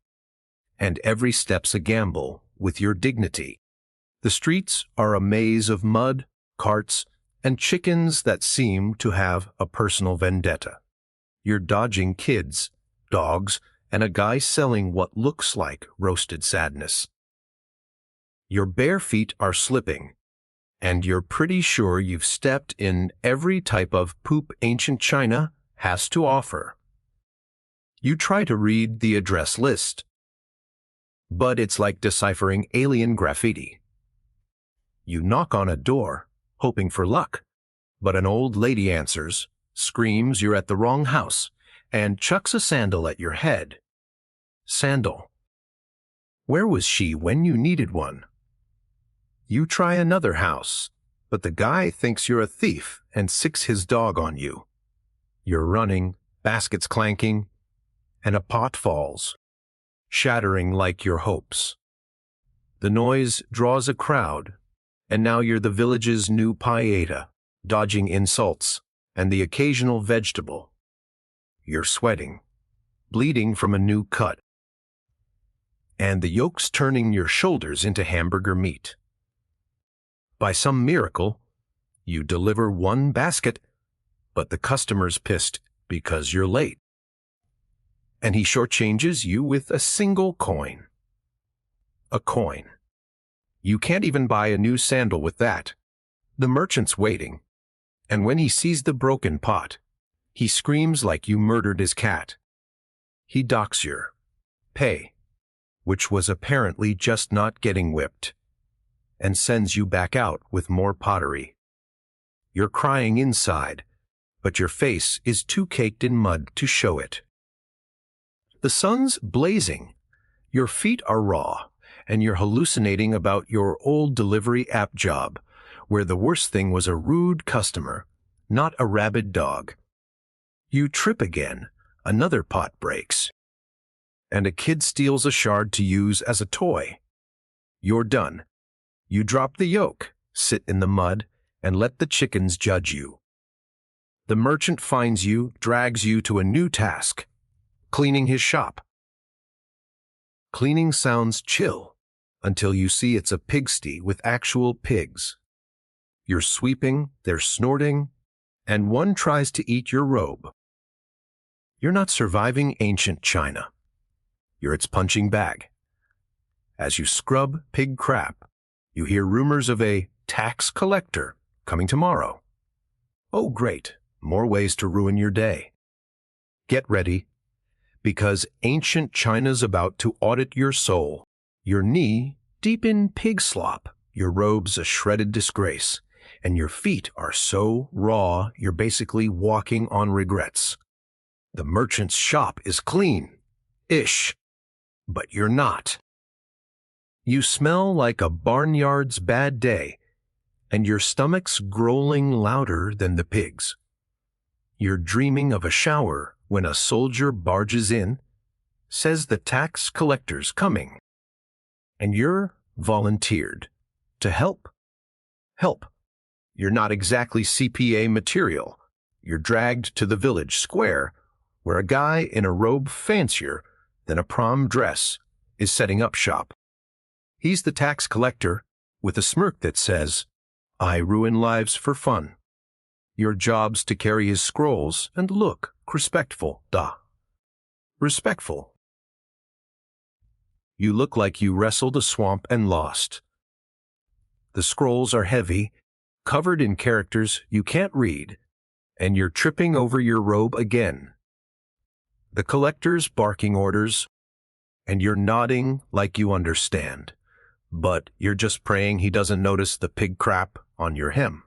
and every step's a gamble with your dignity. The streets are a maze of mud, carts, and chickens that seem to have a personal vendetta. You're dodging kids, dogs, and a guy selling what looks like roasted sadness. Your bare feet are slipping, and you're pretty sure you've stepped in every type of poop ancient China has to offer. You try to read the address list, but it's like deciphering alien graffiti. You knock on a door, hoping for luck, but an old lady answers, screams you're at the wrong house, and chucks a sandal at your head. Sandal. Where was she when you needed one? You try another house, but the guy thinks you're a thief and sicks his dog on you. You're running, baskets clanking, and a pot falls. shattering like your hopes. The noise draws a crowd, and now you're the village's new paella, dodging insults and the occasional vegetable. You're sweating, bleeding from a new cut, and the yolk's turning your shoulders into hamburger meat. By some miracle, you deliver one basket, but the customer's pissed because you're late. And he shortchanges you with a single coin. A coin. You can't even buy a new sandal with that. The merchant's waiting, and when he sees the broken pot, he screams like you murdered his cat. He docks your pay, which was apparently just not getting whipped, and sends you back out with more pottery. You're crying inside, but your face is too caked in mud to show it. The sun's blazing, your feet are raw, and you're hallucinating about your old delivery app job, where the worst thing was a rude customer, not a rabid dog. You trip again, another pot breaks, and a kid steals a shard to use as a toy. You're done. You drop the yoke, sit in the mud, and let the chickens judge you. The merchant finds you, drags you to a new task, cleaning his shop. Cleaning sounds chill until you see it's a pigsty with actual pigs. You're sweeping, they're snorting, and one tries to eat your robe. You're not surviving ancient China. You're its punching bag. As you scrub pig crap, you hear rumors of a tax collector coming tomorrow. Oh, great, more ways to ruin your day. Get ready, because ancient China's about to audit your soul. Your knee deep in pig slop, your robe's a shredded disgrace, and your feet are so raw you're basically walking on regrets. The merchant's shop is clean-ish, but you're not. You smell like a barnyard's bad day, and your stomach's growling louder than the pig's. You're dreaming of a shower when a soldier barges in, says the tax collector's coming, and you're volunteered to help. Help. You're not exactly CPA material. You're dragged to the village square, where a guy in a robe fancier than a prom dress is setting up shop. He's the tax collector with a smirk that says, "I ruin lives for fun." Your job's to carry his scrolls and look respectful, Respectful. You look like you wrestled a swamp and lost. The scrolls are heavy, covered in characters you can't read, and you're tripping over your robe again. The collector's barking orders, and you're nodding like you understand, but you're just praying he doesn't notice the pig crap on your hem.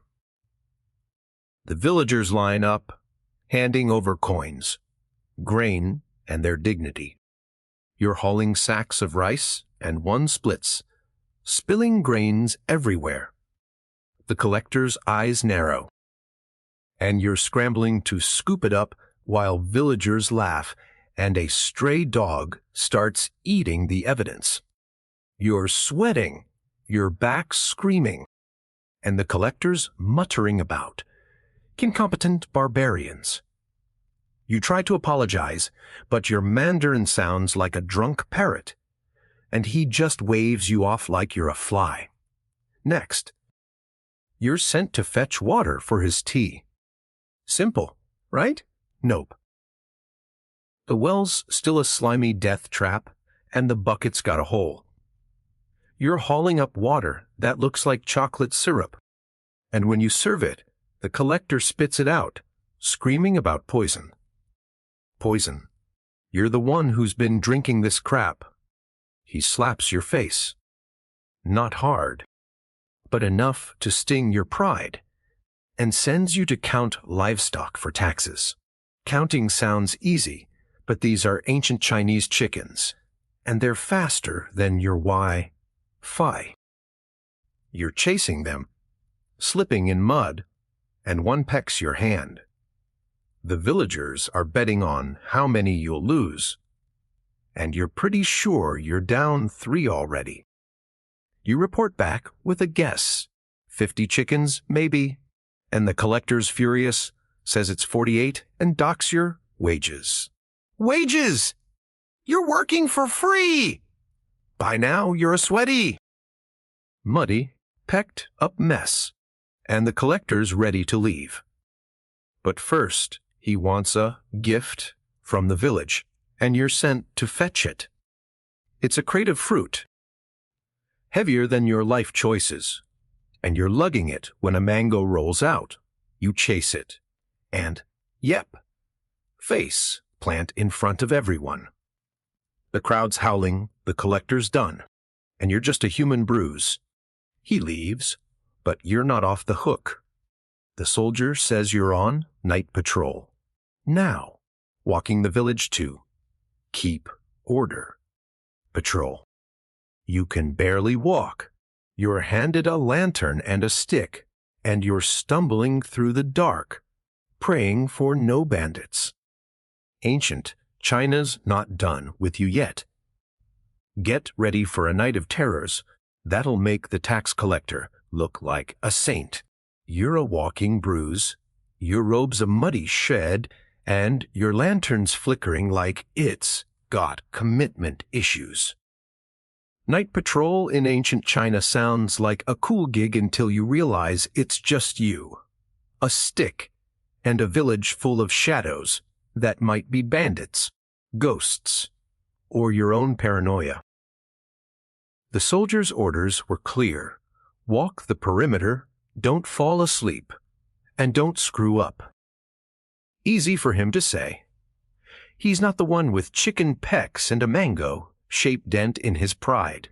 The villagers line up, handing over coins, grain, and their dignity. You're hauling sacks of rice, and one splits, spilling grains everywhere. The collector's eyes narrow, and you're scrambling to scoop it up while villagers laugh and a stray dog starts eating the evidence. You're sweating, your back screaming, and the collector's muttering about incompetent barbarians. You try to apologize, but your Mandarin sounds like a drunk parrot, and he just waves you off like you're a fly. Next, you're sent to fetch water for his tea. Simple, right? Nope. The well's still a slimy death trap, and the bucket's got a hole. You're hauling up water that looks like chocolate syrup, and when you serve it, the collector spits it out, screaming about poison. Poison. You're the one who's been drinking this crap. He slaps your face. Not hard, but enough to sting your pride, and sends you to count livestock for taxes. Counting sounds easy, but these are ancient Chinese chickens, and they're faster than your Wi-Fi. You're chasing them, slipping in mud, and one pecks your hand. The villagers are betting on how many you'll lose. and you're pretty sure you're down 3 already. You report back with a guess. 50 chickens, maybe. And the collector's furious, says it's 48, and docks your wages. Wages! You're working for free! By now, you're a sweaty, muddy, pecked up mess, and the collector's ready to leave. But first, he wants a gift from the village, and you're sent to fetch it. It's a crate of fruit, heavier than your life choices, and you're lugging it when a mango rolls out. You chase it, and, yep, face plant in front of everyone. The crowd's howling, the collector's done, and you're just a human bruise. He leaves, but you're not off the hook. The soldier says you're on night patrol. Now, walking the village to keep order. Patrol. You can barely walk. You're handed a lantern and a stick, and you're stumbling through the dark, praying for no bandits. Ancient China's not done with you yet. Get ready for a night of terrors that'll make the tax collector look like a saint. You're a walking bruise, your robe's a muddy shed, and your lantern's flickering like it's got commitment issues. Night patrol in ancient China sounds like a cool gig until you realize it's just you, a stick, and a village full of shadows that might be bandits, ghosts, or your own paranoia. The soldier's orders were clear. Walk the perimeter, don't fall asleep, and don't screw up. Easy for him to say. He's not the one with chicken pecs and a mango-shaped dent in his pride.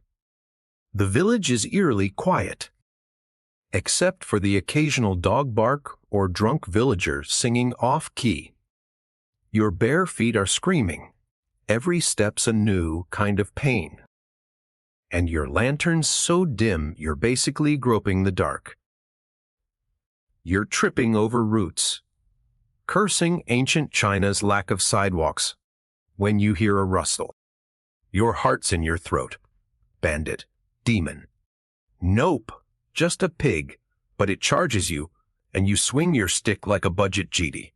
The village is eerily quiet, except for the occasional dog bark or drunk villager singing off-key. Your bare feet are screaming. Every step's a new kind of pain. And your lantern's so dim you're basically groping the dark. You're tripping over roots, cursing ancient China's lack of sidewalks when you hear a rustle. Your heart's in your throat. Bandit, demon. Nope, just a pig, but it charges you, and you swing your stick like a budget GD.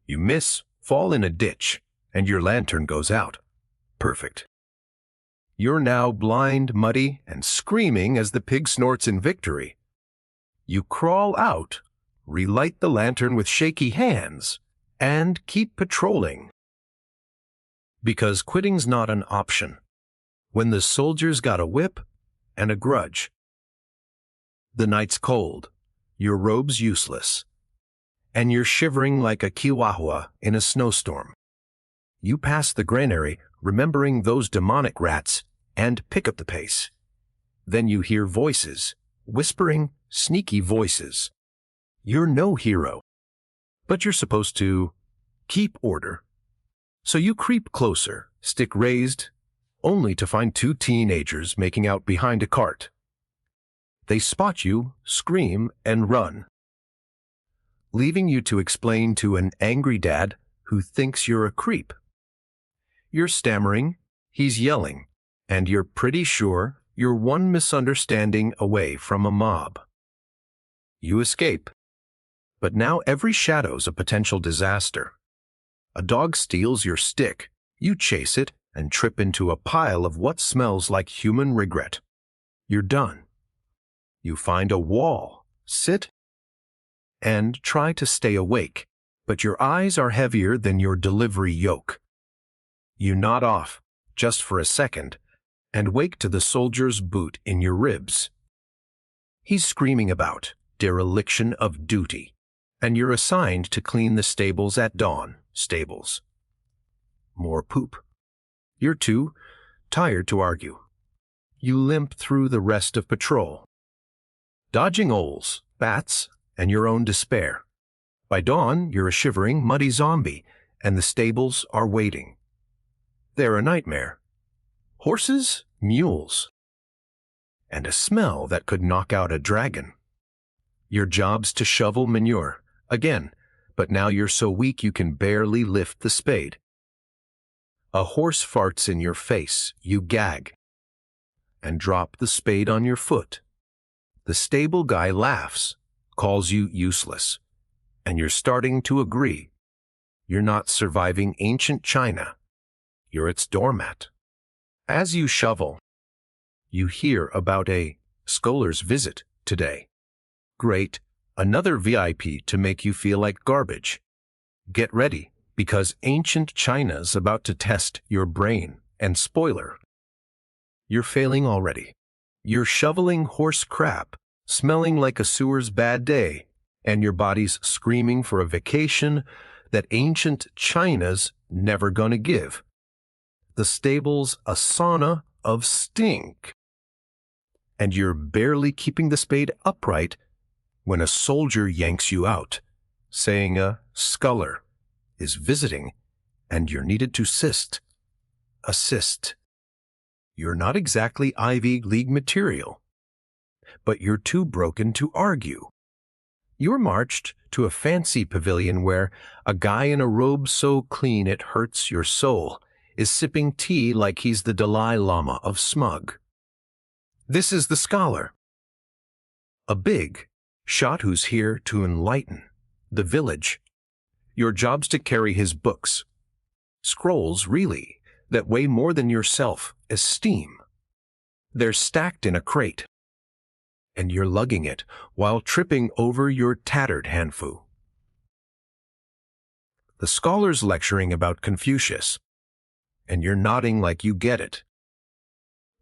You miss, fall in a ditch, and your lantern goes out. Perfect. You're now blind, muddy, and screaming as the pig snorts in victory. You crawl out, relight the lantern with shaky hands, and keep patrolling. Because quitting's not an option when the soldier's got a whip and a grudge. The night's cold, your robe's useless, and you're shivering like a chihuahua in a snowstorm. You pass the granary, remembering those demonic rats, and pick up the pace. Then you hear voices, whispering, sneaky voices. You're no hero, but you're supposed to keep order. So you creep closer, stick raised, only to find 2 teenagers making out behind a cart. They spot you, scream, and run, leaving you to explain to an angry dad who thinks you're a creep. You're stammering, he's yelling, and you're pretty sure you're one misunderstanding away from a mob. You escape, but now every shadow's a potential disaster. A dog steals your stick, you chase it, and trip into a pile of what smells like human regret. You're done. You find a wall, sit, and try to stay awake, but your eyes are heavier than your delivery yoke. You nod off, just for a second, and wake to the soldier's boot in your ribs. He's screaming about dereliction of duty, and you're assigned to clean the stables at dawn. Stables. More poop. You're too tired to argue. You limp through the rest of patrol, dodging owls, bats, and your own despair. By dawn, you're a shivering, muddy zombie, and the stables are waiting. They're a nightmare. Horses, mules, and a smell that could knock out a dragon. Your job's to shovel manure, again, but now you're so weak you can barely lift the spade. A horse farts in your face, you gag, and drop the spade on your foot. The stable guy laughs, calls you useless, and you're starting to agree. You're not surviving ancient China. You're its doormat. As you shovel, you hear about a scholar's visit today. Great, another VIP to make you feel like garbage. Get ready, because ancient China's about to test your brain, and spoiler, you're failing already. You're shoveling horse crap, smelling like a sewer's bad day, and your body's screaming for a vacation that ancient China's never gonna give. The stable's a sauna of stink. And you're barely keeping the spade upright when a soldier yanks you out, saying a scholar is visiting and you're needed to assist. You're not exactly Ivy League material, but you're too broken to argue. You're marched to a fancy pavilion where a guy in a robe so clean it hurts your soul is sipping tea like he's the Dalai Lama of smug. This is the scholar, a big shot who's here to enlighten the village. Your job's to carry his books, scrolls really, that weigh more than your self-esteem. They're stacked in a crate, and you're lugging it while tripping over your tattered hanfu. The scholar's lecturing about Confucius, and you're nodding like you get it.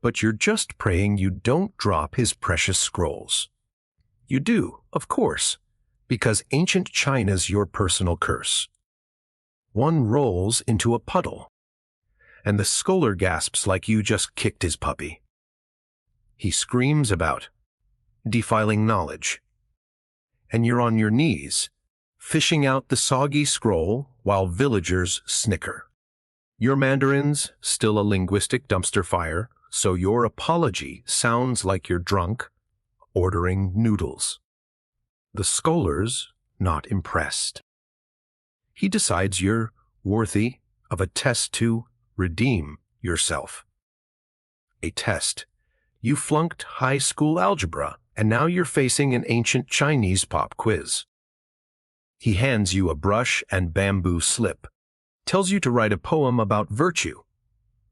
But you're just praying you don't drop his precious scrolls. You do, of course, because ancient China's your personal curse. One rolls into a puddle, and the scholar gasps like you just kicked his puppy. He screams about defiling knowledge, and you're on your knees, fishing out the soggy scroll while villagers snicker. Your Mandarin's still a linguistic dumpster fire, so your apology sounds like you're drunk, ordering noodles. The scholar's not impressed. He decides you're worthy of a test to redeem yourself. A test. You flunked high school algebra, and now you're facing an ancient Chinese pop quiz. He hands you a brush and bamboo slip, tells you to write a poem about virtue.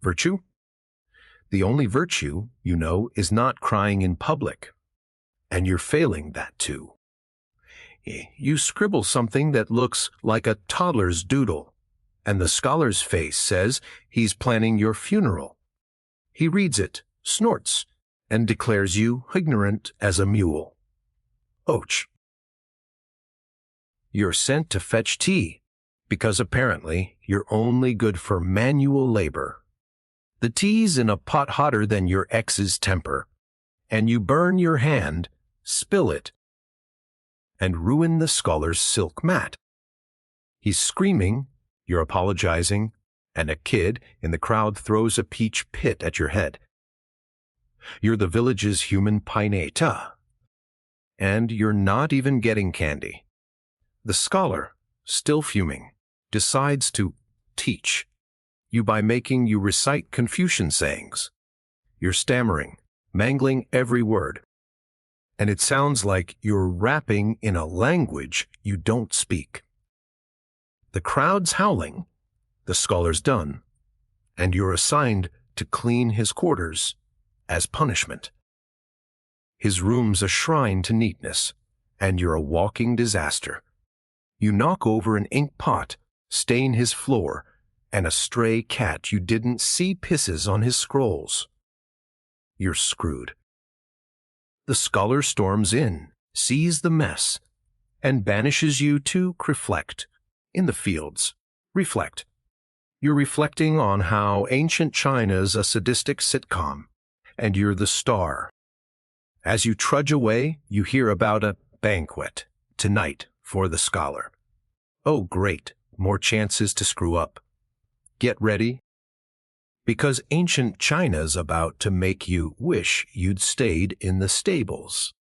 Virtue? The only virtue, you know, is not crying in public. And you're failing that too. You scribble something that looks like a toddler's doodle, and the scholar's face says he's planning your funeral. He reads it, snorts, and declares you ignorant as a mule. Och. You're sent to fetch tea, because apparently you're only good for manual labor. The tea's in a pot hotter than your ex's temper, and you burn your hand, spill it, and ruin the scholar's silk mat. He's screaming, you're apologizing, and a kid in the crowd throws a peach pit at your head. You're the village's human pinata, and you're not even getting candy. The scholar, still fuming, decides to teach you by making you recite Confucian sayings. You're stammering, mangling every word, and it sounds like you're rapping in a language you don't speak. The crowd's howling, the scholar's done, and you're assigned to clean his quarters as punishment. His room's a shrine to neatness, and you're a walking disaster. You knock over an ink pot, stain his floor, and a stray cat you didn't see pisses on his scrolls. You're screwed. The scholar storms in, sees the mess, and banishes you to reflect in the fields. Reflect. You're reflecting on how ancient China's a sadistic sitcom, and you're the star. As you trudge away, you hear about a banquet tonight for the scholar. Oh, great, more chances to screw up. Get ready, because ancient China's about to make you wish you'd stayed in the stables.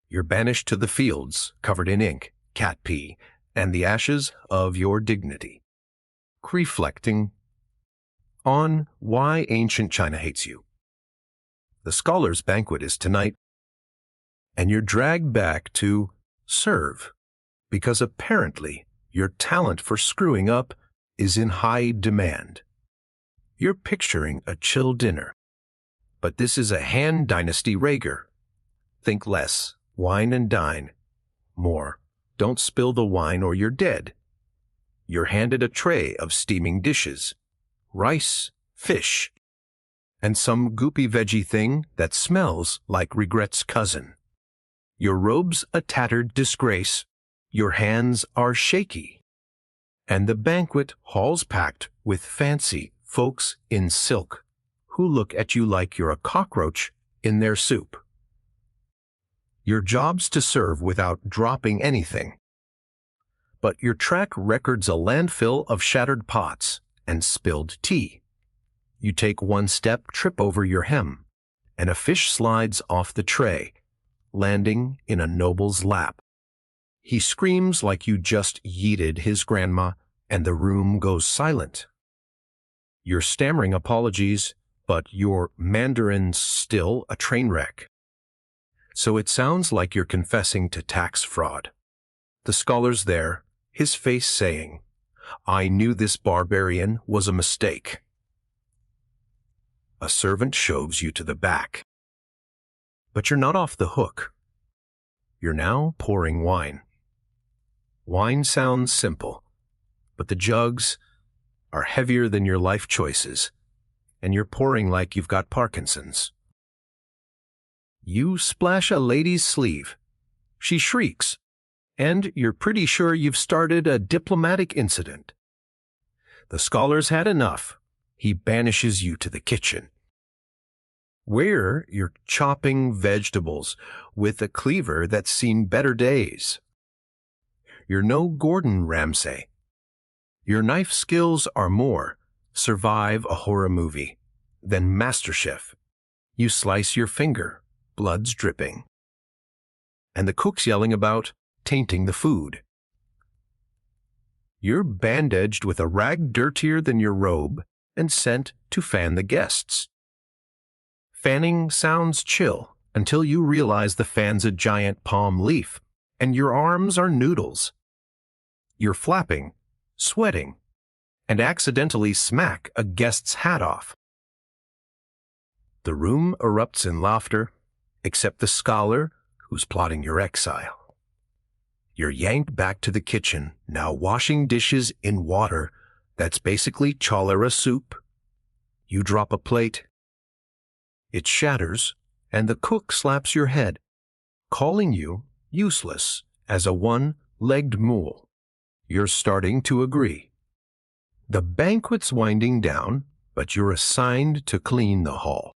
You're banished to the fields, covered in ink, cat pee, and the ashes of your dignity. Reflecting on why ancient China hates you. The scholars' banquet is tonight, and you're dragged back to serve because apparently your talent for screwing up is in high demand. You're picturing a chill dinner, but this is a Han Dynasty Rager. Think less, wine and dine. More, don't spill the wine or you're dead. You're handed a tray of steaming dishes, rice, fish, and some goopy veggie thing that smells like regret's cousin. Your robe's a tattered disgrace, your hands are shaky, and the banquet hall's packed with fancy folks in silk who look at you like you're a cockroach in their soup. Your job's to serve without dropping anything, but your track record's a landfill of shattered pots and spilled tea. You take one step, trip over your hem, and a fish slides off the tray, landing in a noble's lap. He screams like you just yeeted his grandma, and the room goes silent. You're stammering apologies, but your Mandarin's still a train wreck. So it sounds like you're confessing to tax fraud. The scholar's there, his face saying, "I knew this barbarian was a mistake." A servant shoves you to the back. But you're not off the hook. You're now pouring wine. Wine sounds simple, but the jugs are heavier than your life choices, and you're pouring like you've got Parkinson's. You splash a lady's sleeve. She shrieks, and you're pretty sure you've started a diplomatic incident. The scholar's had enough. He banishes you to the kitchen, where you're chopping vegetables with a cleaver that's seen better days. You're no Gordon Ramsay. Your knife skills are more survive a horror movie than MasterChef. You slice your finger, blood's dripping, and the cook's yelling about tainting the food. You're bandaged with a rag dirtier than your robe and sent to fan the guests. Fanning sounds chill until you realize the fan's a giant palm leaf and your arms are noodles. You're flapping, sweating, and accidentally smack a guest's hat off. The room erupts in laughter, except the scholar who's plotting your exile. You're yanked back to the kitchen, now washing dishes in water that's basically cholera soup. You drop a plate. It shatters, and the cook slaps your head, calling you useless as a one-legged mule. You're starting to agree. The banquet's winding down, but you're assigned to clean the hall.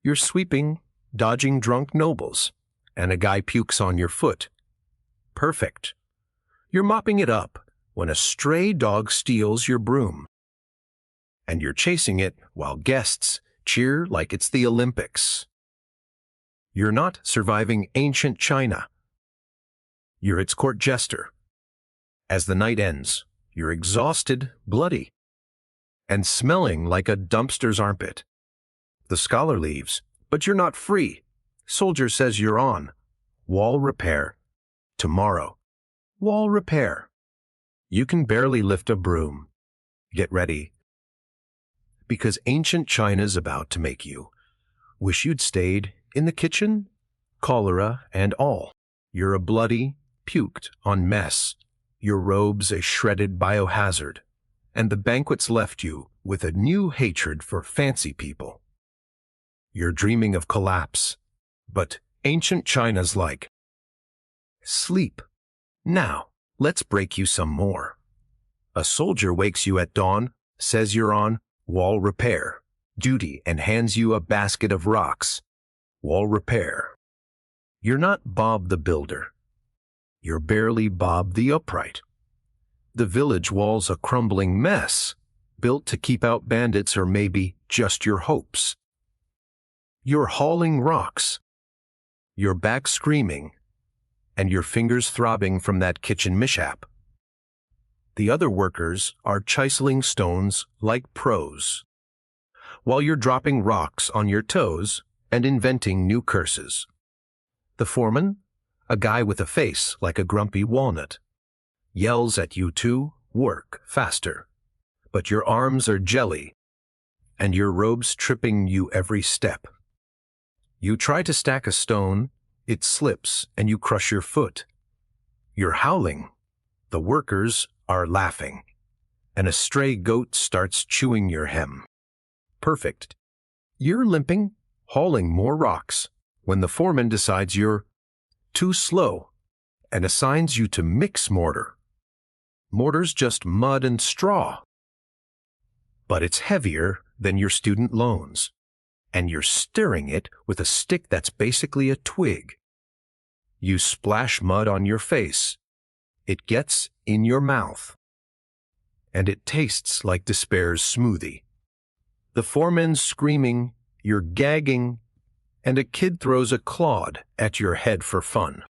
You're sweeping, dodging drunk nobles, and a guy pukes on your foot. Perfect. You're mopping it up when a stray dog steals your broom. And you're chasing it while guests cheer like it's the Olympics. You're not surviving ancient China. You're its court jester. As the night ends, you're exhausted, bloody, and smelling like a dumpster's armpit. The scholar leaves, but you're not free. Soldier says you're on. Wall repair. Tomorrow. Wall repair. You can barely lift a broom. Get ready. Because ancient China's about to make you wish you'd stayed in the kitchen, cholera and all. You're a bloody, puked on mess. Your robe's a shredded biohazard, and the banquet's left you with a new hatred for fancy people. You're dreaming of collapse, but ancient China's like, sleep. Now, let's break you some more. A soldier wakes you at dawn, says you're on wall repair duty, and hands you a basket of rocks. Wall repair. You're not Bob the Builder. You're barely Bob the Upright. The village wall's a crumbling mess, built to keep out bandits or maybe just your hopes. You're hauling rocks, your back screaming, and your fingers throbbing from that kitchen mishap. The other workers are chiseling stones like pros, while you're dropping rocks on your toes and inventing new curses. The foreman, a guy with a face like a grumpy walnut, yells at you to work faster, but your arms are jelly and your robe's tripping you every step. You try to stack a stone, it slips and you crush your foot. You're howling. The workers are laughing, and a stray goat starts chewing your hem. Perfect. You're limping, hauling more rocks, when the foreman decides you're too slow and assigns you to mix mortar. Mortar's just mud and straw, but it's heavier than your student loans, and you're stirring it with a stick that's basically a twig. You splash mud on your face. It gets in your mouth, and it tastes like despair's smoothie. The foreman's screaming, you're gagging, and a kid throws a clod at your head for fun.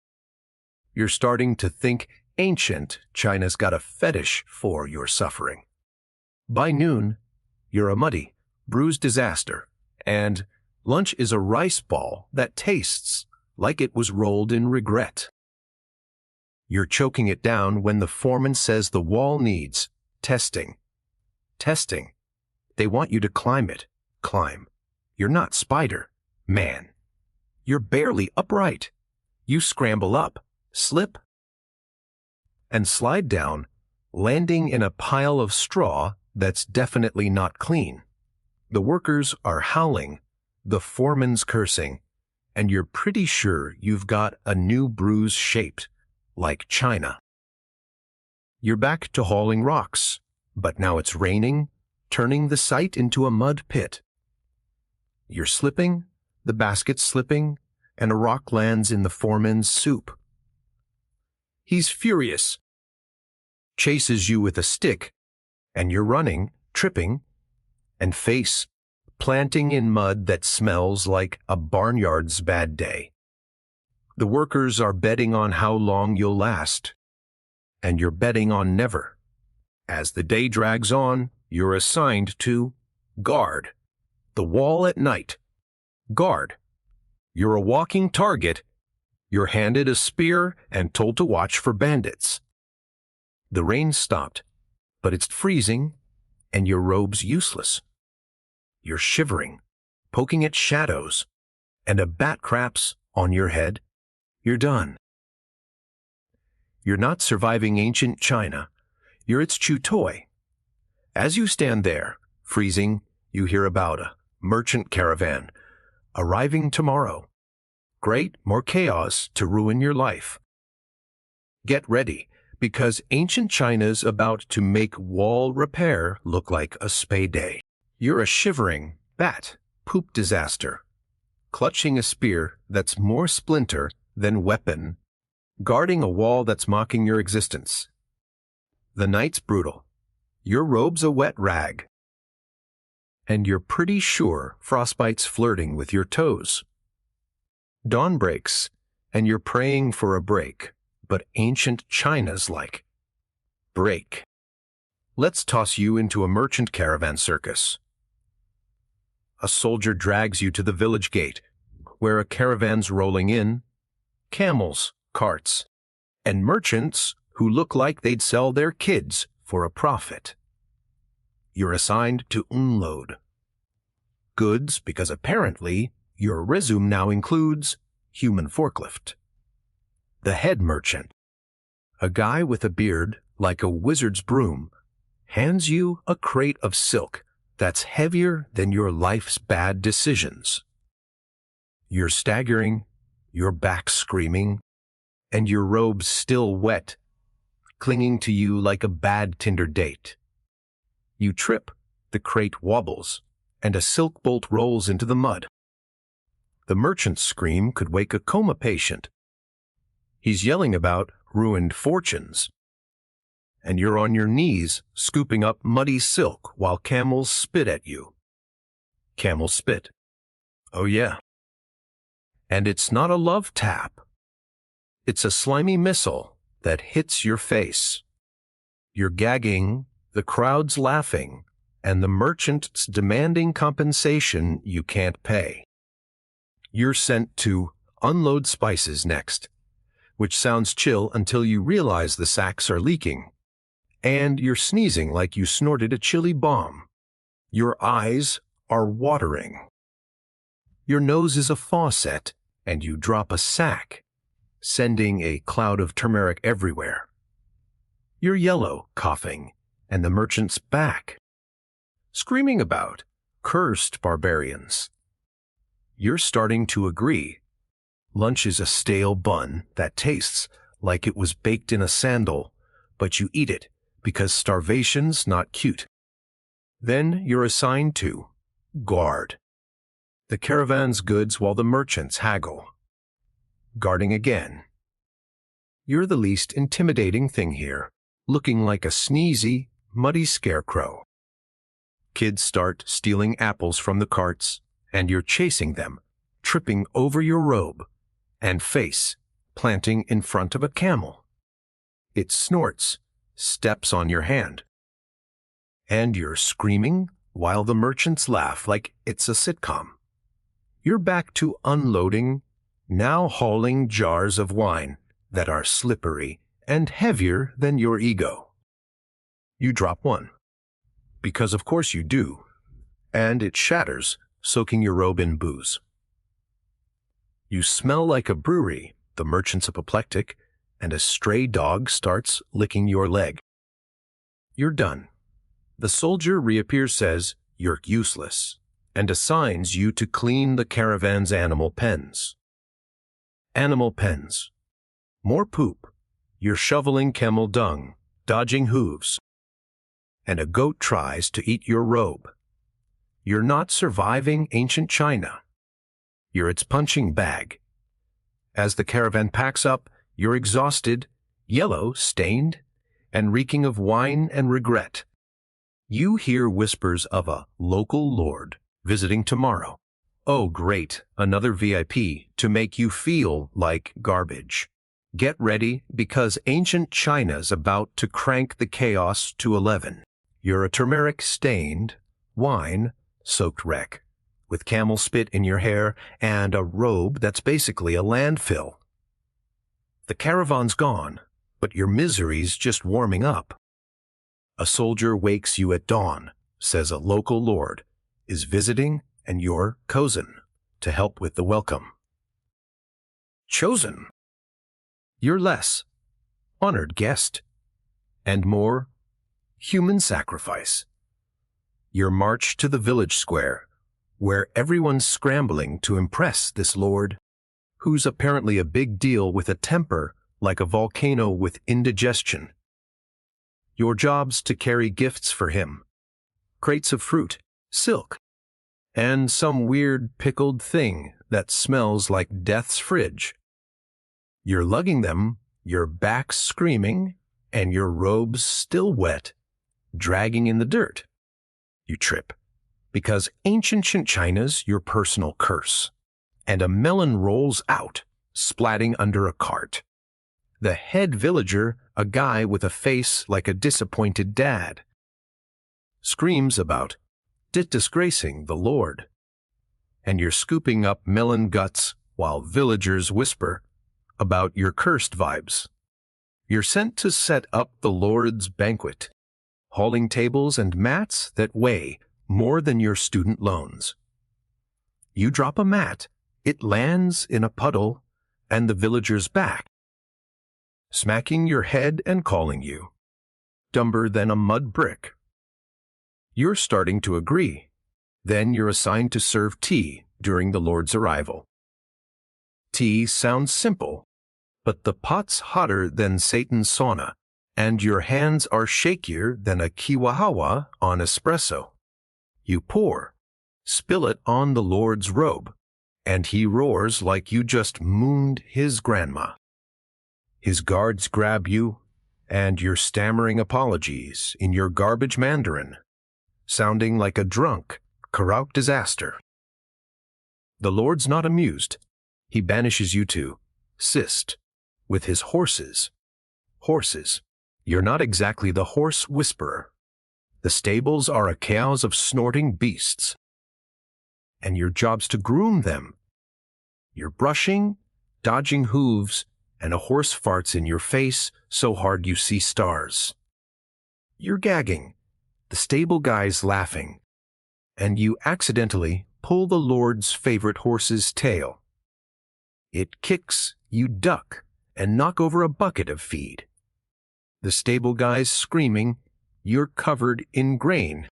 You're starting to think ancient China's got a fetish for your suffering. By noon, you're a muddy, bruised disaster, and lunch is a rice ball that tastes like it was rolled in regret. You're choking it down when the foreman says the wall needs testing. Testing. They want you to climb it. Climb. You're not Spider Man. You're barely upright. You scramble up, slip, and slide down, landing in a pile of straw that's definitely not clean. The workers are howling, the foreman's cursing, and you're pretty sure you've got a new bruise shaped like China. You're back to hauling rocks, but now it's raining, turning the site into a mud pit. You're slipping, the basket's slipping, and a rock lands in the foreman's soup. He's furious, chases you with a stick, and you're running, tripping, and face planting in mud that smells like a barnyard's bad day. The workers are betting on how long you'll last, and you're betting on never. As the day drags on, you're assigned to guard the wall at night. Guard. You're a walking target. You're handed a spear and told to watch for bandits. The rain stopped, but it's freezing, and your robe's useless. You're shivering, poking at shadows, and a bat craps on your head. You're done. You're not surviving ancient China. You're its chew toy. As you stand there, freezing, you hear about a merchant caravan arriving tomorrow. Great, more chaos to ruin your life. Get ready, because ancient China's about to make wall repair look like a spa day. You're a shivering bat poop disaster, clutching a spear that's more splinter than weapon, guarding a wall that's mocking your existence. The night's brutal. Your robe's a wet rag, and you're pretty sure frostbite's flirting with your toes. Dawn breaks, and you're praying for a break, but ancient China's like, break. Let's toss you into a merchant caravan circus. A soldier drags you to the village gate, where a caravan's rolling in, camels, carts, and merchants who look like they'd sell their kids for a profit. You're assigned to unload goods because apparently your resume now includes human forklift. The head merchant, a guy with a beard like a wizard's broom, hands you a crate of silk that's heavier than your life's bad decisions. You're staggering, your back screaming, and your robe's still wet, clinging to you like a bad Tinder date. You trip, the crate wobbles, and a silk bolt rolls into the mud. The merchant's scream could wake a coma patient. He's yelling about ruined fortunes, and you're on your knees scooping up muddy silk while camels spit at you. Camels spit. Oh yeah. And it's not a love tap. It's a slimy missile that hits your face. You're gagging, the crowd's laughing, and the merchant's demanding compensation you can't pay. You're sent to unload spices next, which sounds chill until you realize the sacks are leaking, and you're sneezing like you snorted a chili bomb. Your eyes are watering. Your nose is a faucet, and you drop a sack, sending a cloud of turmeric everywhere. You're yellow, coughing, and the merchant's back, screaming about cursed barbarians. You're starting to agree. Lunch is a stale bun that tastes like it was baked in a sandal, but you eat it because starvation's not cute. Then you're assigned to guard the caravan's goods while the merchants haggle. Guarding again. You're the least intimidating thing here, looking like a sneezy, muddy scarecrow. Kids start stealing apples from the carts, and you're chasing them, tripping over your robe and face, planting in front of a camel. It snorts, steps on your hand. And you're screaming while the merchants laugh like it's a sitcom. You're back to unloading, now hauling jars of wine that are slippery and heavier than your ego. You drop one, because of course you do, and it shatters, soaking your robe in booze. You smell like a brewery, the merchant's apoplectic, and a stray dog starts licking your leg. You're done. The soldier reappears, says you're useless, and assigns you to clean the caravan's animal pens. Animal pens. More poop. You're shoveling camel dung, dodging hooves. And a goat tries to eat your robe. You're not surviving ancient China. You're its punching bag. As the caravan packs up, you're exhausted, yellow, stained, and reeking of wine and regret. You hear whispers of a local lord visiting tomorrow. Oh, great, another VIP to make you feel like garbage. Get ready, because ancient China's about to crank the chaos to 11. You're a turmeric-stained, wine-soaked wreck, with camel spit in your hair and a robe that's basically a landfill. The caravan's gone, but your misery's just warming up. A soldier wakes you at dawn, says a local lord is visiting, and you're chosen to help with the welcome. Chosen. You're less honored guest, and more human sacrifice. You're marched to the village square, where everyone's scrambling to impress this lord, who's apparently a big deal with a temper like a volcano with indigestion. Your job's to carry gifts for him, crates of fruit, silk, and some weird pickled thing that smells like death's fridge. You're lugging them, your back's screaming, and your robe's still wet, dragging in the dirt. You trip, because ancient China's your personal curse, and a melon rolls out, splatting under a cart. The head villager, a guy with a face like a disappointed dad, screams about disgracing the Lord. And you're scooping up melon guts while villagers whisper about your cursed vibes. You're sent to set up the Lord's banquet, hauling tables and mats that weigh more than your student loans. You drop a mat, it lands in a puddle, and the villager's back, smacking your head and calling you dumber than a mud brick. You're starting to agree. Then you're assigned to serve tea during the Lord's arrival. Tea sounds simple, but the pot's hotter than Satan's sauna, and your hands are shakier than a kiwahawa on espresso. You pour, spill it on the Lord's robe, and he roars like you just mooned his grandma. His guards grab you, and you're stammering apologies in your garbage Mandarin, sounding like a drunk Karaoke disaster. The Lord's not amused. He banishes you to Sist with his horses. Horses, You're not exactly the horse whisperer. The stables are a chaos of snorting beasts. And your job's to groom them. You're brushing, dodging hooves, and a horse farts in your face so hard you see stars. You're gagging, the stable guy's laughing, and you accidentally pull the Lord's favorite horse's tail. It kicks, you duck, and knock over a bucket of feed. The stable guy's screaming, you're covered in grain.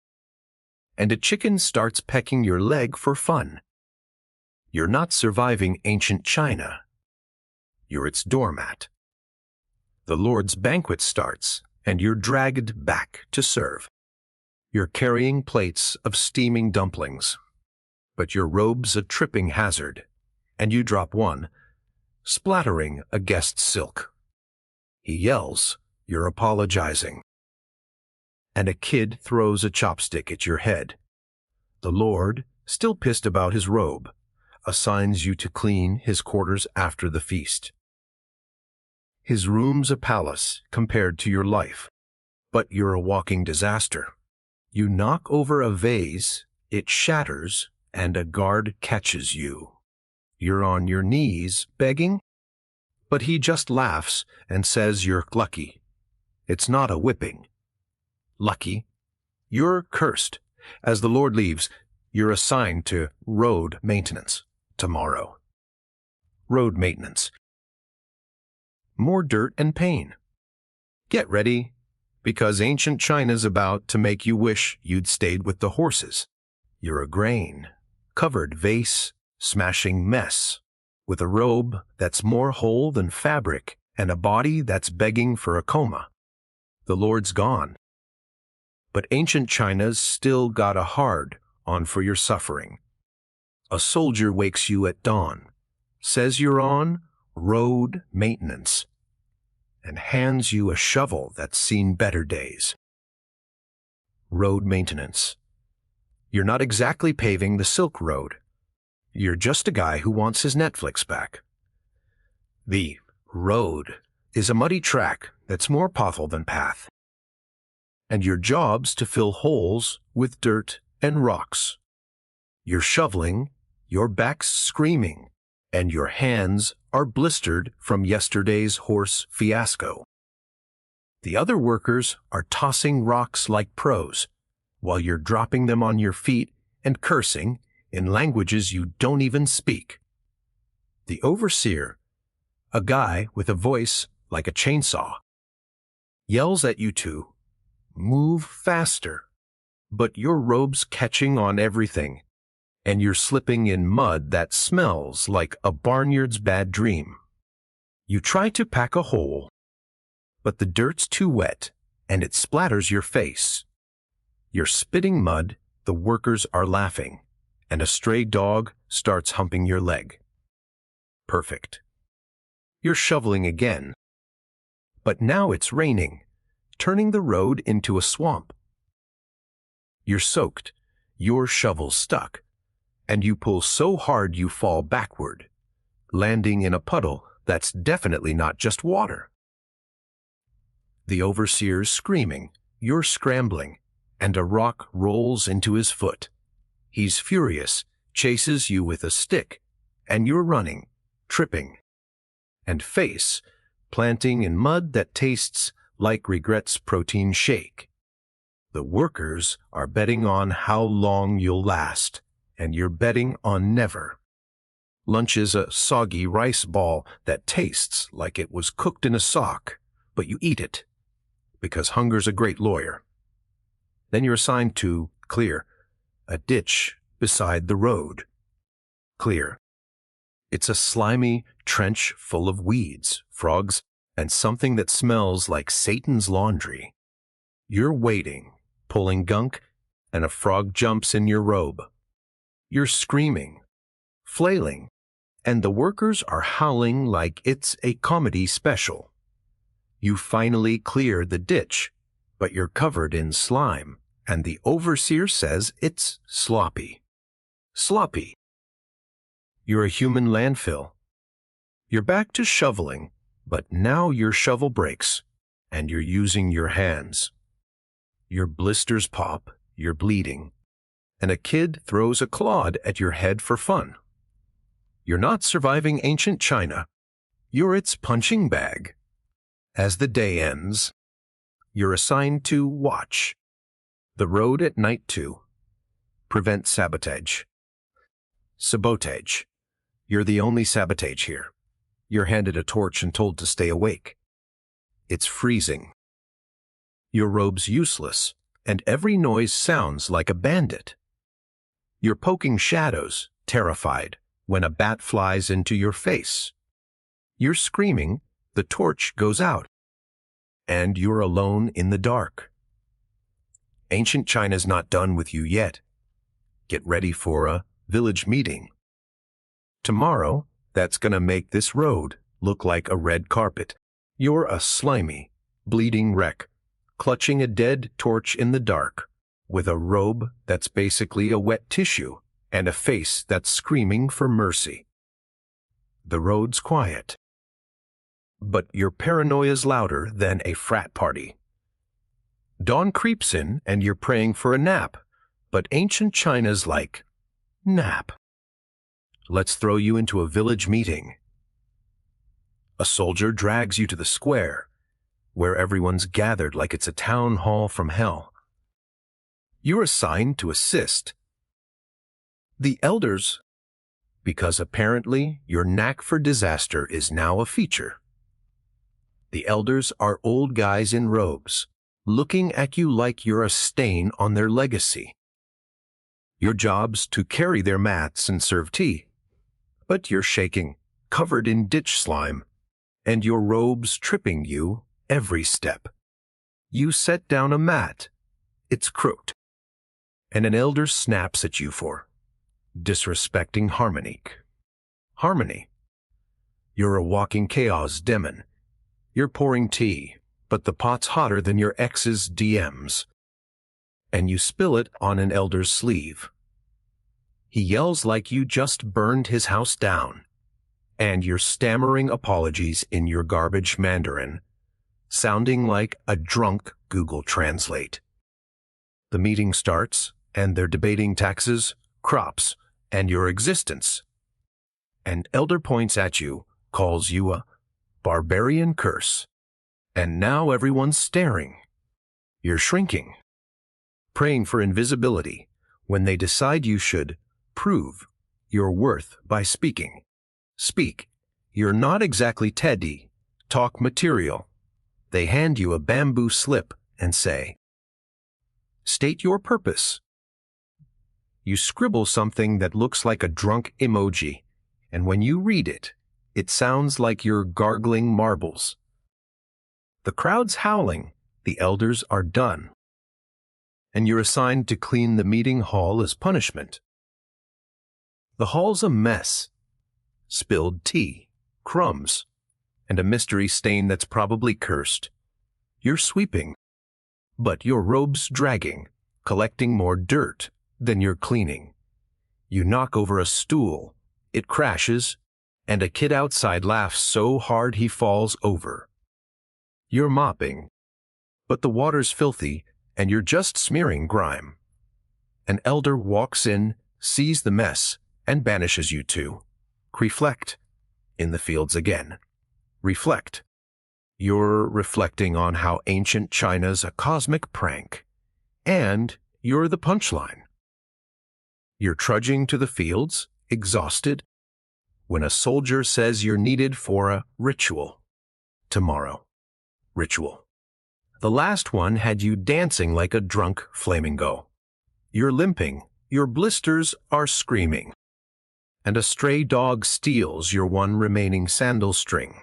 And a chicken starts pecking your leg for fun. You're not surviving ancient China. You're its doormat. The Lord's banquet starts, and you're dragged back to serve. You're carrying plates of steaming dumplings, but your robe's a tripping hazard, and you drop one, splattering a guest's silk. He yells, you're apologizing. And a kid throws a chopstick at your head. The Lord, still pissed about his robe, assigns you to clean his quarters after the feast. His room's a palace compared to your life, but you're a walking disaster. You knock over a vase, it shatters, and a guard catches you. You're on your knees begging, but he just laughs and says you're lucky. It's not a whipping. Lucky. You're cursed. As the Lord leaves, you're assigned to road maintenance tomorrow. Road maintenance. More dirt and pain. Get ready, because ancient China's about to make you wish you'd stayed with the horses. You're a grain, covered vase, smashing mess, with a robe that's more whole than fabric and a body that's begging for a coma. The Lord's gone. But ancient China's still got a hard on for your suffering. A soldier wakes you at dawn, says you're on road maintenance, and hands you a shovel that's seen better days. Road maintenance. You're not exactly paving the Silk Road. You're just a guy who wants his Netflix back. The road is a muddy track that's more pothole than path. And your job's to fill holes with dirt and rocks. You're shoveling, your back's screaming, and your hands are blistered from yesterday's horse fiasco. The other workers are tossing rocks like pros, while you're dropping them on your feet and cursing in languages you don't even speak. The overseer, a guy with a voice like a chainsaw, yells at you two, move faster, but your robe's catching on everything, and you're slipping in mud that smells like a barnyard's bad dream. You try to pack a hole, but the dirt's too wet, and it splatters your face. You're spitting mud, the workers are laughing, and a stray dog starts humping your leg. Perfect. You're shoveling again, but now it's raining, turning the road into a swamp. You're soaked, your shovel's stuck, and you pull so hard you fall backward, landing in a puddle that's definitely not just water. The overseer's screaming, you're scrambling, and a rock rolls into his foot. He's furious, chases you with a stick, and you're running, tripping, and face planting in mud that tastes like regret's protein shake. The workers are betting on how long you'll last, and you're betting on never. Lunch is a soggy rice ball that tastes like it was cooked in a sock, but you eat it, because hunger's a great lawyer. Then you're assigned to clear a ditch beside the road. Clear. It's a slimy trench full of weeds, frogs, and something that smells like Satan's laundry. You're waiting, pulling gunk, and a frog jumps in your robe. You're screaming, flailing, and the workers are howling like it's a comedy special. You finally clear the ditch, but you're covered in slime, and the overseer says it's sloppy. Sloppy. You're a human landfill. You're back to shoveling, but now your shovel breaks, and you're using your hands. Your blisters pop, you're bleeding, and a kid throws a clod at your head for fun. You're not surviving ancient China. You're its punching bag. As the day ends, you're assigned to watch the road at night too. Prevent sabotage. Sabotage. You're the only sabotage here. You're handed a torch and told to stay awake. It's freezing. Your robe's useless, and every noise sounds like a bandit. You're poking shadows, terrified, when a bat flies into your face. You're screaming, the torch goes out, and you're alone in the dark. Ancient China's not done with you yet. Get ready for a village meeting. Tomorrow, that's gonna make this road look like a red carpet. You're a slimy, bleeding wreck, clutching a dead torch in the dark, with a robe that's basically a wet tissue and a face that's screaming for mercy. The road's quiet, but your paranoia's louder than a frat party. Dawn creeps in and you're praying for a nap, but ancient China's like, nap. Let's throw you into a village meeting. A soldier drags you to the square, where everyone's gathered like it's a town hall from hell. You're assigned to assist the elders, because apparently your knack for disaster is now a feature. The elders are old guys in robes, looking at you like you're a stain on their legacy. Your job's to carry their mats and serve tea, but you're shaking, covered in ditch slime, and your robe's tripping you every step. You set down a mat, it's crooked, and an elder snaps at you for disrespecting harmony. You're a walking chaos demon. You're pouring tea, but the pot's hotter than your ex's DMs, and you spill it on an elder's sleeve. He yells like you just burned his house down, and you're stammering apologies in your garbage Mandarin, sounding like a drunk Google Translate. The meeting starts, and they're debating taxes, crops, and your existence. An elder points at you, calls you a barbarian curse, and now everyone's staring. You're shrinking, praying for invisibility, when they decide you should prove your worth by speaking. Speak. You're not exactly Teddy. Talk material. They hand you a bamboo slip and say, state your purpose. You scribble something that looks like a drunk emoji, and when you read it, it sounds like you're gargling marbles. The crowd's howling, the elders are done, and you're assigned to clean the meeting hall as punishment. The hall's a mess. Spilled tea, crumbs, and a mystery stain that's probably cursed. You're sweeping, but your robe's dragging, collecting more dirt than you're cleaning. You knock over a stool, it crashes, and a kid outside laughs so hard he falls over. You're mopping, but the water's filthy and you're just smearing grime. An elder walks in, sees the mess, and banishes you to reflect in the fields again. Reflect. You're reflecting on how ancient China's a cosmic prank, and you're the punchline. You're trudging to the fields, exhausted, when a soldier says you're needed for a ritual. Tomorrow. Ritual. The last one had you dancing like a drunk flamingo. You're limping, your blisters are screaming, and a stray dog steals your one remaining sandal string.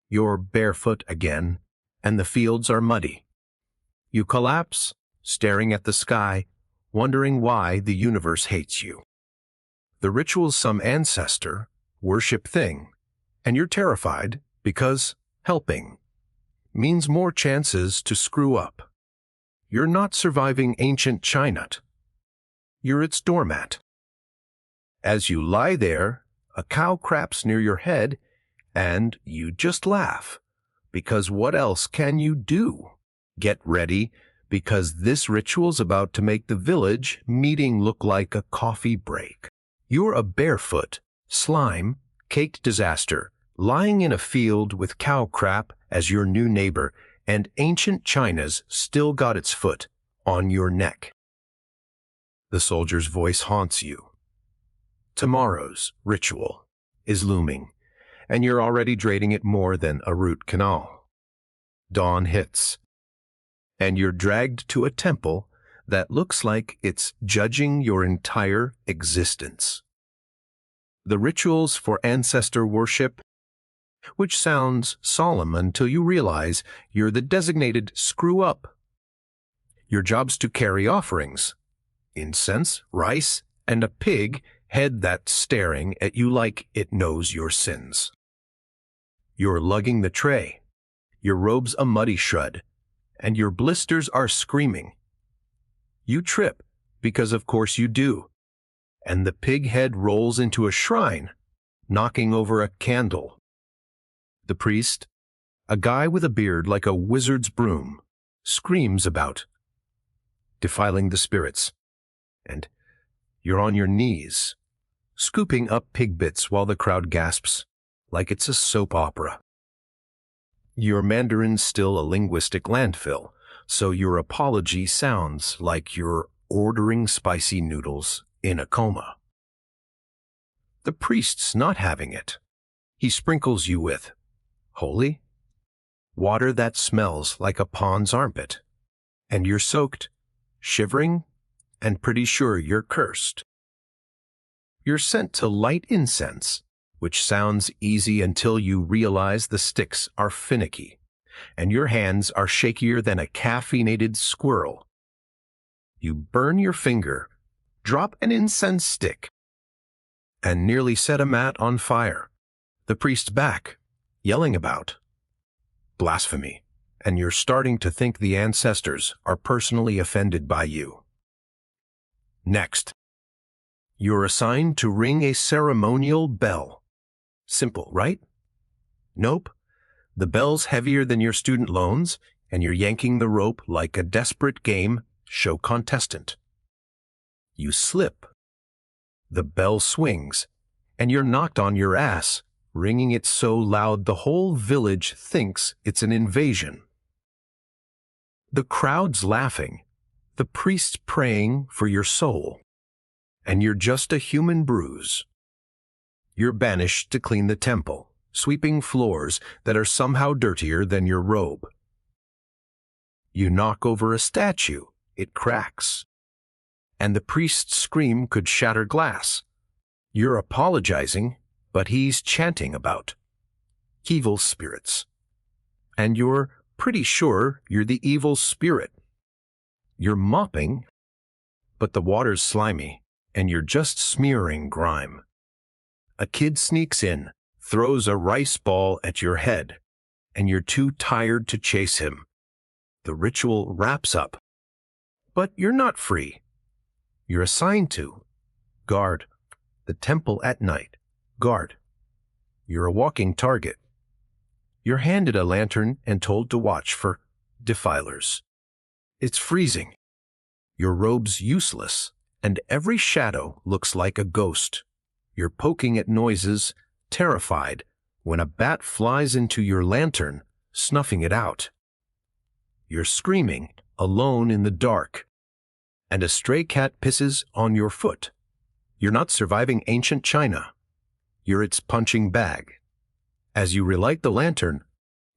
You're barefoot again, and the fields are muddy. You collapse, staring at the sky, wondering why the universe hates you. The ritual's some ancestor, worship thing, and you're terrified because helping means more chances to screw up. You're not surviving ancient China. You're its doormat. As you lie there, a cow craps near your head, and you just laugh, because what else can you do? Get ready, because this ritual's about to make the village meeting look like a coffee break. You're a barefoot, slime-caked disaster, lying in a field with cow crap as your new neighbor, and ancient China's still got its foot on your neck. The soldier's voice haunts you. Tomorrow's ritual is looming, and you're already dreading it more than a root canal. Dawn hits, and you're dragged to a temple that looks like it's judging your entire existence. The rituals for ancestor worship, which sounds solemn until you realize you're the designated screw-up. Your job's to carry offerings, incense, rice, and a pig head that's staring at you like it knows your sins. You're lugging the tray, your robe's a muddy shred, and your blisters are screaming. You trip, because of course you do, and the pig head rolls into a shrine, knocking over a candle. The priest, a guy with a beard like a wizard's broom, screams about defiling the spirits, and you're on your knees, scooping up pig bits while the crowd gasps like it's a soap opera. Your Mandarin's still a linguistic landfill, so your apology sounds like you're ordering spicy noodles in a coma. The priest's not having it. He sprinkles you with holy water that smells like a pawn's armpit, and you're soaked, shivering, and pretty sure you're cursed. You're sent to light incense, which sounds easy until you realize the sticks are finicky, and your hands are shakier than a caffeinated squirrel. You burn your finger, drop an incense stick, and nearly set a mat on fire. The priest's back, yelling about blasphemy, and you're starting to think the ancestors are personally offended by you. Next, you're assigned to ring a ceremonial bell. Simple, right? Nope. The bell's heavier than your student loans, and you're yanking the rope like a desperate game show contestant. You slip. The bell swings, and you're knocked on your ass, ringing it so loud the whole village thinks it's an invasion. The crowd's laughing, the priest's praying for your soul, and you're just a human bruise. You're banished to clean the temple, sweeping floors that are somehow dirtier than your robe. You knock over a statue, it cracks, and the priest's scream could shatter glass. You're apologizing, but he's chanting about evil spirits, and you're pretty sure you're the evil spirit. You're mopping, but the water's slimy, and you're just smearing grime. A kid sneaks in, throws a rice ball at your head, and you're too tired to chase him. The ritual wraps up, but you're not free. You're assigned to guard the temple at night. Guard. You're a walking target. You're handed a lantern and told to watch for defilers. It's freezing. Your robe's useless, and every shadow looks like a ghost. You're poking at noises, terrified, when a bat flies into your lantern, snuffing it out. You're screaming, alone in the dark, and a stray cat pisses on your foot. You're not surviving ancient China. You're its punching bag. As you relight the lantern,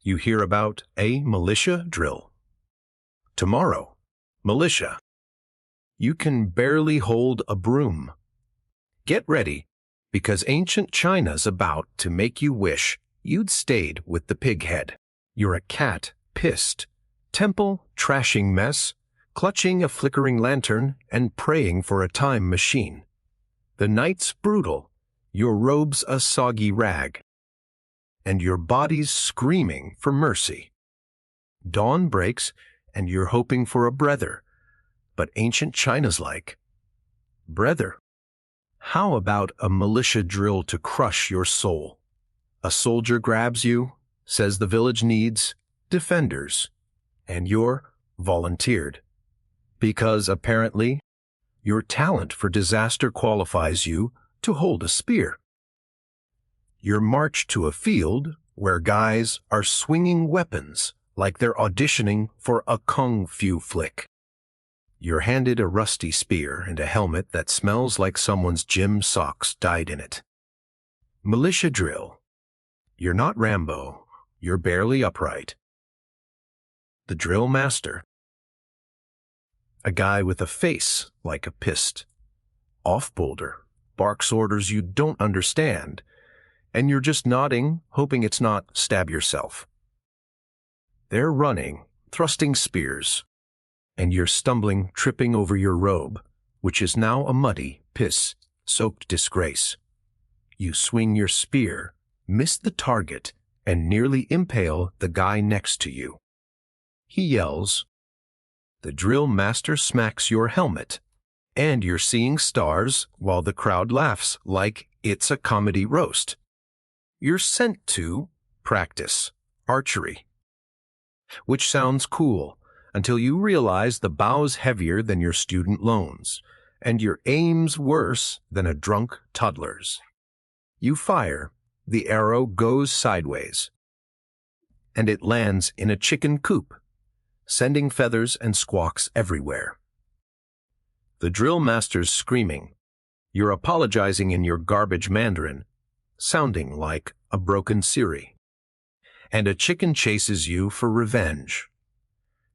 you hear about a militia drill. Tomorrow, militia. You can barely hold a broom. Get ready, because ancient China's about to make you wish you'd stayed with the pig head. You're a cat, pissed, temple trashing mess, clutching a flickering lantern and praying for a time machine. The night's brutal, your robe's a soggy rag, and your body's screaming for mercy. Dawn breaks, and you're hoping for a breather, but ancient China's like, brother, how about a militia drill to crush your soul? A soldier grabs you, says the village needs defenders, and you're volunteered. Because apparently, your talent for disaster qualifies you to hold a spear. You're marched to a field where guys are swinging weapons like they're auditioning for a kung fu flick. You're handed a rusty spear and a helmet that smells like someone's gym socks dyed in it. Militia drill. You're not Rambo. You're barely upright. The drill master. A guy with a face like a pist. Off-boulder, barks orders you don't understand, and you're just nodding, hoping it's not stab yourself. They're running, thrusting spears, and you're stumbling, tripping over your robe, which is now a muddy, piss-soaked disgrace. You swing your spear, miss the target, and nearly impale the guy next to you. He yells. The drill master smacks your helmet, and you're seeing stars while the crowd laughs like it's a comedy roast. You're sent to practice archery, which sounds cool until you realize the bow's heavier than your student loans, and your aim's worse than a drunk toddler's. You fire, the arrow goes sideways, and it lands in a chicken coop, sending feathers and squawks everywhere. The drill master's screaming. You're apologizing in your garbage Mandarin, sounding like a broken Siri. And a chicken chases you for revenge.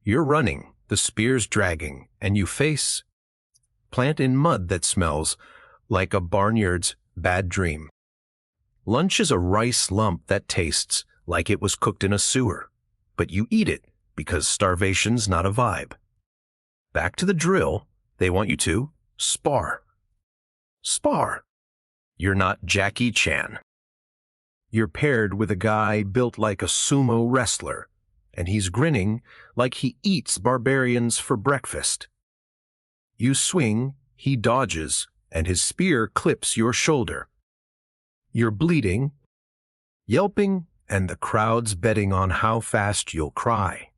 You're running, the spear's dragging, and you face plant in mud that smells like a barnyard's bad dream. Lunch is a rice lump that tastes like it was cooked in a sewer, but you eat it because starvation's not a vibe. Back to the drill, they want you to spar. Spar. You're not Jackie Chan. You're paired with a guy built like a sumo wrestler, and he's grinning like he eats barbarians for breakfast. You swing, he dodges, and his spear clips your shoulder. You're bleeding, yelping, and the crowd's betting on how fast you'll cry.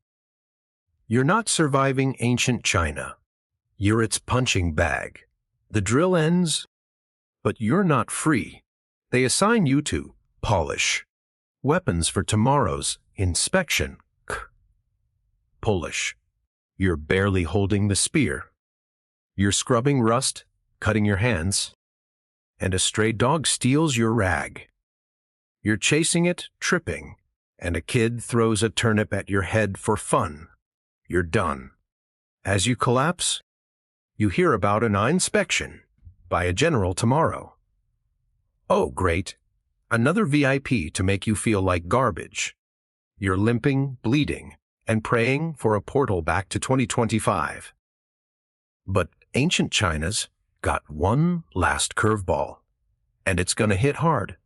You're not surviving ancient China. You're its punching bag. The drill ends, but you're not free. They assign you to polish weapons for tomorrow's inspection. Polish. You're barely holding the spear. You're scrubbing rust, cutting your hands, and a stray dog steals your rag. You're chasing it, tripping, and a kid throws a turnip at your head for fun. You're done. As you collapse, you hear about an inspection by a general tomorrow. Oh, great. Another VIP to make you feel like garbage. You're limping, bleeding, and praying for a portal back to 2025. But ancient China's got one last curveball, and it's gonna hit hard.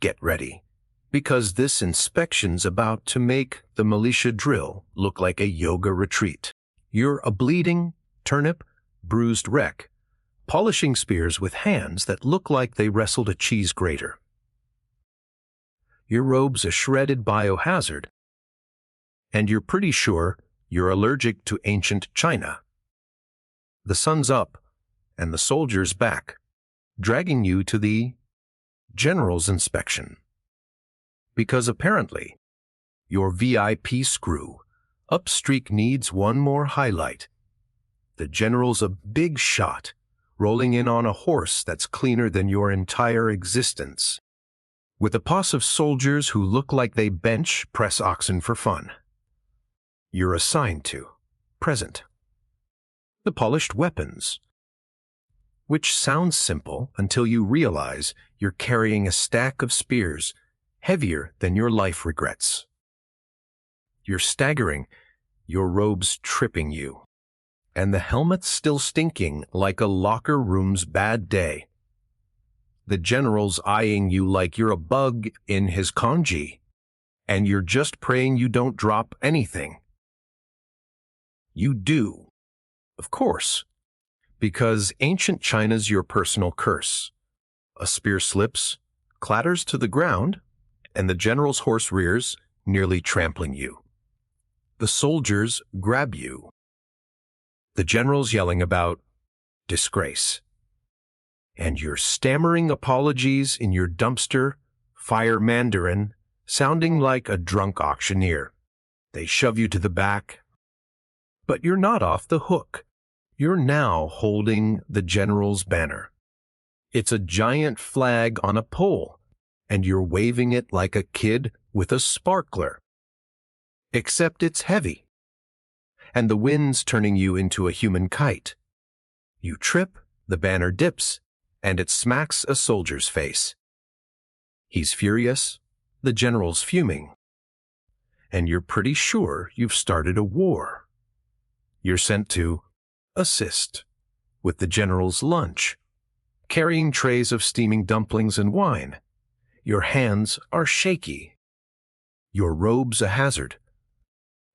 Get ready, because this inspection's about to make the militia drill look like a yoga retreat. You're a bleeding, turnip, bruised wreck, polishing spears with hands that look like they wrestled a cheese grater. Your robe's a shredded biohazard, and you're pretty sure you're allergic to ancient China. The sun's up, and the soldier's back, dragging you to the general's inspection. Because apparently, your VIP screw upstreak needs one more highlight. The general's a big shot, rolling in on a horse that's cleaner than your entire existence, with a posse of soldiers who look like they bench press oxen for fun. You're assigned to present the polished weapons, which sounds simple until you realize you're carrying a stack of spears heavier than your life regrets. You're staggering, your robe's tripping you, and the helmet's still stinking like a locker room's bad day. The general's eyeing you like you're a bug in his congee, and you're just praying you don't drop anything. You do, of course, because ancient China's your personal curse. A spear slips, clatters to the ground, and the general's horse rears, nearly trampling you. The soldiers grab you. The general's yelling about disgrace. And you're stammering apologies in your dumpster fire Mandarin, sounding like a drunk auctioneer. They shove you to the back. But you're not off the hook. You're now holding the general's banner. It's a giant flag on a pole, and you're waving it like a kid with a sparkler. Except it's heavy, and the wind's turning you into a human kite. You trip, the banner dips, and it smacks a soldier's face. He's furious, the general's fuming, and you're pretty sure you've started a war. You're sent to assist with the general's lunch, carrying trays of steaming dumplings and wine. Your hands are shaky. Your robe's a hazard,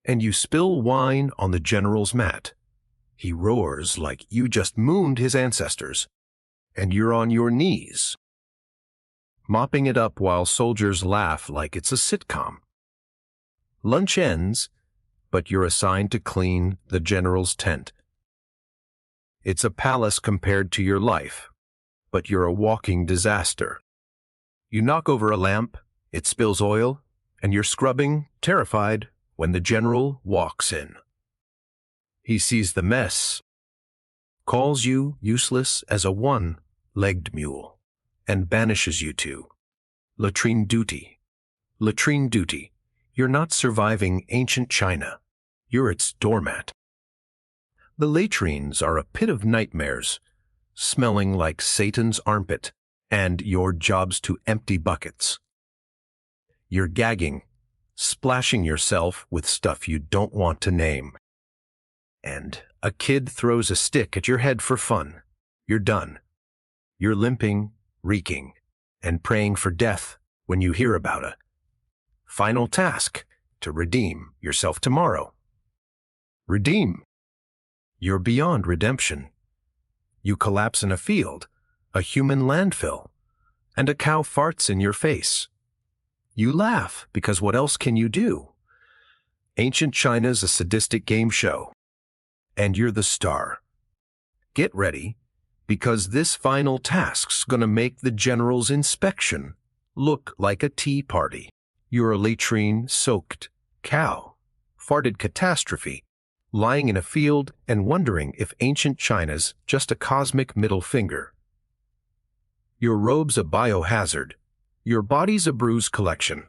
and you spill wine on the general's mat. He roars like you just mooned his ancestors, and you're on your knees, mopping it up while soldiers laugh like it's a sitcom. Lunch ends, but you're assigned to clean the general's tent. It's a palace compared to your life, but you're a walking disaster. You knock over a lamp, it spills oil, and you're scrubbing, terrified, when the general walks in. He sees the mess, calls you useless as a one-legged mule, and banishes you to latrine duty. Latrine duty. You're not surviving ancient China. You're its doormat. The latrines are a pit of nightmares, smelling like Satan's armpit, and your job's to empty buckets. You're gagging, splashing yourself with stuff you don't want to name. And a kid throws a stick at your head for fun. You're done. You're limping, reeking, and praying for death when you hear about a final task to redeem yourself tomorrow. Redeem. You're beyond redemption. You collapse in a field, a human landfill, and a cow farts in your face. You laugh because what else can you do? Ancient China's a sadistic game show, and you're the star. Get ready, because this final task's gonna make the general's inspection look like a tea party. You're a latrine-soaked cow, farted catastrophe, lying in a field and wondering if ancient China's just a cosmic middle finger. Your robe's a biohazard, your body's a bruise collection,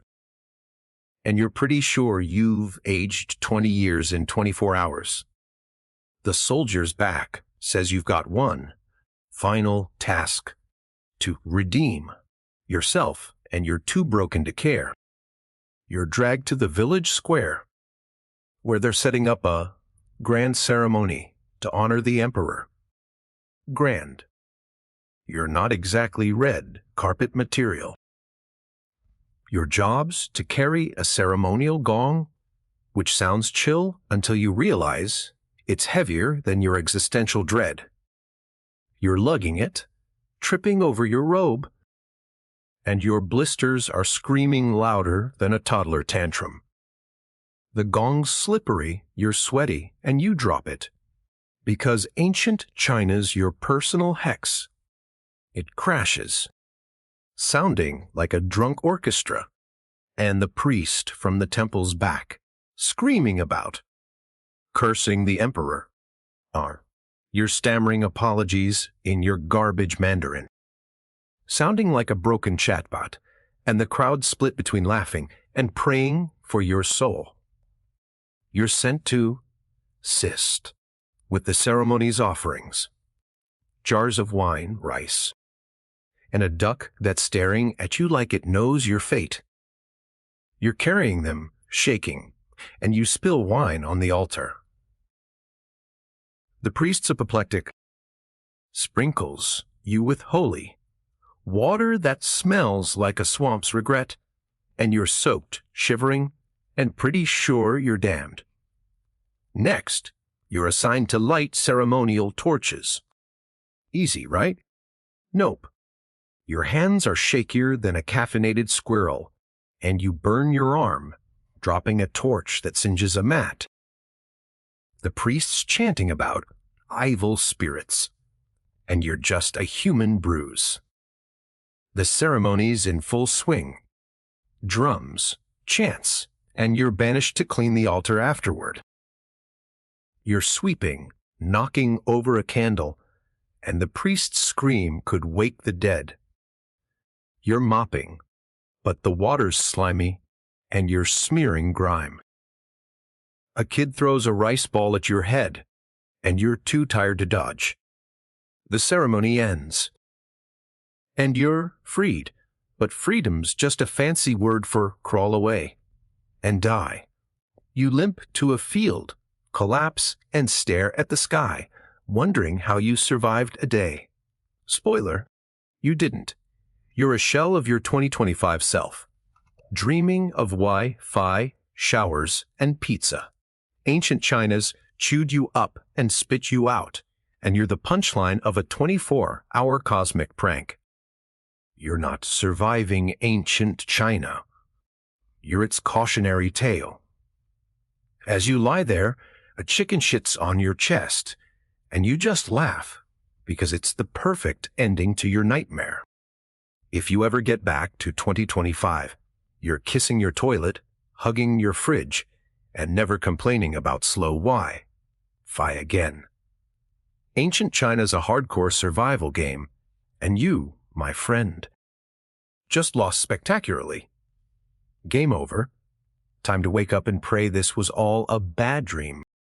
and you're pretty sure you've aged 20 years in 24 hours. The soldier's back says you've got one final task to redeem yourself, and you're too broken to care. You're dragged to the village square, where they're setting up a grand ceremony to honor the emperor. Grand. You're not exactly red carpet material. Your job's to carry a ceremonial gong, which sounds chill until you realize it's heavier than your existential dread. You're lugging it, tripping over your robe, and your blisters are screaming louder than a toddler tantrum. The gong's slippery, you're sweaty, and you drop it. Because ancient China's your personal hex. It crashes, sounding like a drunk orchestra, and the priest from the temple's back, screaming about, cursing the emperor. You're stammering apologies in your garbage Mandarin, sounding like a broken chatbot, and the crowd split between laughing and praying for your soul. You're sent to assist with the ceremony's offerings, jars of wine, rice, and a duck that's staring at you like it knows your fate. You're carrying them, shaking, and you spill wine on the altar. The priest's apoplectic sprinkles you with holy water that smells like a swamp's regret, and you're soaked, shivering, and pretty sure you're damned. Next, you're assigned to light ceremonial torches. Easy, right? Nope. Your hands are shakier than a caffeinated squirrel, and you burn your arm dropping a torch that singes a mat. The priests chanting about evil spirits, and you're just a human bruise. The ceremony's in full swing. Drums, chants, and you're banished to clean the altar afterward. You're sweeping, knocking over a candle, and the priest's scream could wake the dead. You're mopping, but the water's slimy, and you're smearing grime. A kid throws a rice ball at your head, and you're too tired to dodge. The ceremony ends. And you're freed, but freedom's just a fancy word for crawl away and die. You limp to a field, collapse, and stare at the sky, wondering how you survived a day. Spoiler, you didn't. You're a shell of your 2025 self, dreaming of Wi-Fi, showers, and pizza. Ancient China's chewed you up and spit you out, and you're the punchline of a 24-hour cosmic prank. You're not surviving ancient China. You're its cautionary tale. As you lie there, a chicken shits on your chest, and you just laugh because it's the perfect ending to your nightmare. If you ever get back to 2025, you're kissing your toilet, hugging your fridge, and never complaining about slow Wi-Fi again. Ancient China's a hardcore survival game, and you, my friend, just lost spectacularly. Game over. Time to wake up and pray this was all a bad dream.